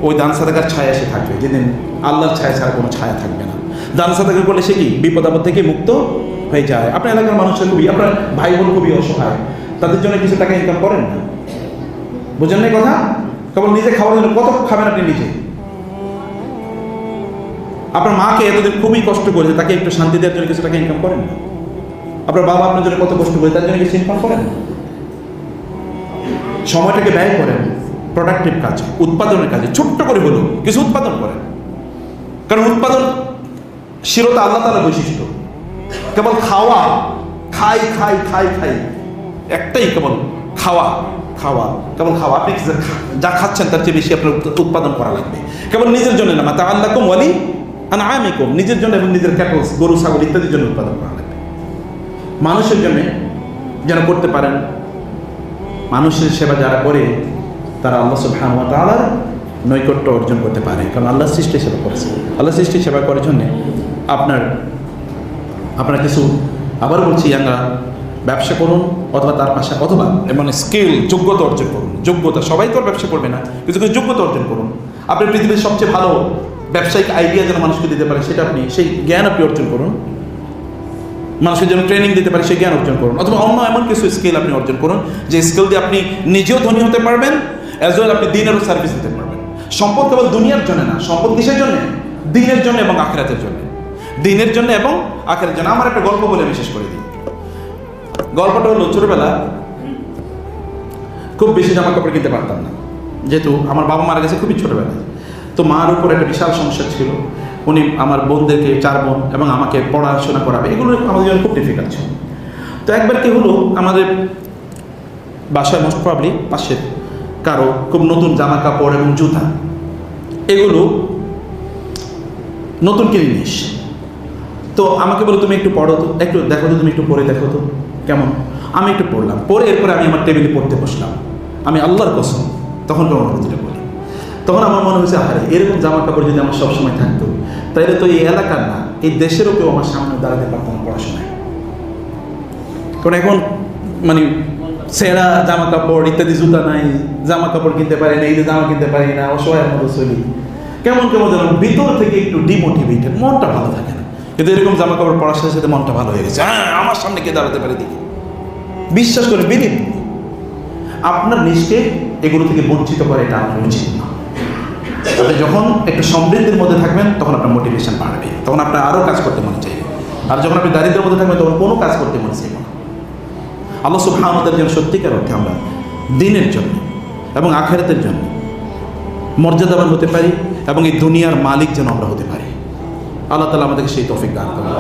Speaker 1: ওই দান সাদাকার ছায়া এসে থাকবে, যেদিন আল্লাহর ছায়া ছাড়া কোনো ছায়া থাকবে না। দান সাদাকা করলে সে কি বিপদ আপদ থেকে মুক্ত হয়ে যায়। আপনার এলাকার মানুষের খুবই, আপনার ভাই বোন খুবই অসহায়, তাদের জন্য কিছু টাকা ইনকাম করেন না, বুঝেন না কথা? কেবল নিজে খাওয়ার জন্য কত খাবেন আপনি নিজে? আপনার মাকে এতদিন খুবই কষ্ট করেছে, তাকে একটু শান্তি দেওয়ার জন্য কিছু টাকা ইনকাম করেন না? আপনার বাবা আপনার জন্য কত কষ্ট করে, তার জন্য কিছু ইনকাম করেন না? সময়টাকে ব্যয় করেন প্রোডাক্টিভ কাজে, উৎপাদনের কাজে, ছোট্ট করে হলেও কিছু উৎপাদন করেন। কারণ উৎপাদনশীলতা আল্লাহ তাআলার বৈশিষ্ট্য। কেবল খাওয়া, খাই খাই খাই খাই, একটাই কেবল খাওয়া খাওয়া, কেবল খাওয়া। আপনি যা খাচ্ছেন তার চেয়ে বেশি আপনার উৎপাদন করা লাগবে। কেবল নিজের জন্য না, মাতাআল্লাকুম ওয়ালি আনআমিকুম, নিজের জন্য এবং নিজের ক্যাটল, গরু ছাগল ইত্যাদির জন্য উৎপাদন করা লাগবে। মানুষের জন্য যেন করতে পারেন। মানুষের সেবা যারা করে তারা আল্লাহ সুবহানাহু ওয়া তাআলার নৈকট্য অর্জন করতে পারে, কারণ আল্লাহ সৃষ্টি সেবা করেছে। আল্লাহ সৃষ্টি সেবা করার জন্যে আপনার কিছু, আবার বলছি, আমরা ব্যবসা করুন অথবা তার পাশে, অথবা মানে স্কিল, যোগ্যতা অর্জন করুন। যোগ্যতা, সবাই তো আর ব্যবসা করবে না, কিছু কিছু যোগ্যতা অর্জন করুন। আপনি পৃথিবীর সবচেয়ে ভালো ব্যবসায়িক আইডিয়া যেন মানুষকে দিতে পারে সেটা আপনি, সেই জ্ঞান আপনি অর্জন করুন। মানুষকে যেন ট্রেনিং দিতে পারে সেই জ্ঞান অর্জন করুন। অথবা অন্য এমন কিছু স্কিল আপনি অর্জন করুন যে স্কিল দিয়ে আপনি নিজেও ধনী হতে পারবেন, অ্যাজ ওয়েল আপনি দিনেরও সার্ভিস দিতে পারবেন। সম্পদ কেবল দুনিয়ার জন্য না, সম্পদ কিসের জন্য? দিনের জন্য এবং আখিরাতের জন্য। দিনের জন্য এবং আখিরাতের জন্য। আমার একটা গল্প বলে আমি শেষ করে দিই। গল্পটা হলো, ছোটবেলা খুব বেশি জামা কাপড় কিনতে পারতাম না, যেহেতু আমার বাবা মারা গেছে খুবই ছোটবেলায়। তো মার উপর একটা বিশাল সমস্যা ছিল। উনি আমার বোনদেরকে, 4 বোন এবং আমাকে পড়াশোনা করাবে, এগুলো আমাদের জন্য খুব ডিফিকাল্ট ছিল। তো একবার কি হলো, আমাদের বাসায় মোস্ট প্রবলি পাশের কারো খুব নতুন জামা কাপড় এবং জুতা, এগুলো নতুন কিনে নিয়ে এসছে। তো আমাকে বলো, তুমি একটু পড়ো তো, একটু দেখো তো, তুমি একটু পড়ে দেখো তো কেমন। আমি একটু পড়লাম, পরে এরপরে আমি আমার টেবিলে পড়তে বসলাম। আমি আল্লাহর কসম তখনকার অনুভূতিটা বলি। তখন আমার মনে হয়েছে, আরে এরকম জামা কাপড় যদি আমার সবসময় থাকতো, তাহলে তো এই এলাকার না, এই দেশেরও কেউ আমার সামনে দাঁড়াতে পারতাম পড়াশোনায়। কারণ এখন মানে ছেঁড়া জামা কাপড় ইত্যাদি, জুতা নাই, জামা কাপড় কিনতে পারি না, ঈদে জামা কিনতে পারি না, অসহায়ের মতো চলি, কেমন কেমন যেন ভিতর থেকে একটু ডিমোটিভেটেড, মনটা ভালো থাকে না। কিন্তু এরকম জামা কাপড় পরার সাথে সাথে মনটা ভালো হয়ে গেছে। হ্যাঁ, আমার সামনে কে দাঁড়াতে পারে দেখি। বিশ্বাস করে বিলিভ, আপনার নিজকে এগুলো থেকে বঞ্চিত করে এটা আপনার উচিত না। আপনি যখন একটু সমৃদ্ধির মধ্যে থাকবেন তখন আপনার মোটিভেশন বাড়বে, তখন আপনার আরও কাজ করতে মনে চাইবে। আর যখন আপনি দারিদ্রের মধ্যে থাকবেন তখন কোনো কাজ করতে মনে চাইবে না। আল্লাহ সুবহানাহু ওয়া তাআলা যেন সত্যিকার অর্থে আমরা দিনের জন্য এবং আখিরাতের জন্য মর্যাদাবান হতে পারি এবং এই দুনিয়ার মালিক যেন আমরা হতে পারি। আল্লাহ তাআলা আমাদেরকে সেই তৌফিক দান করুন।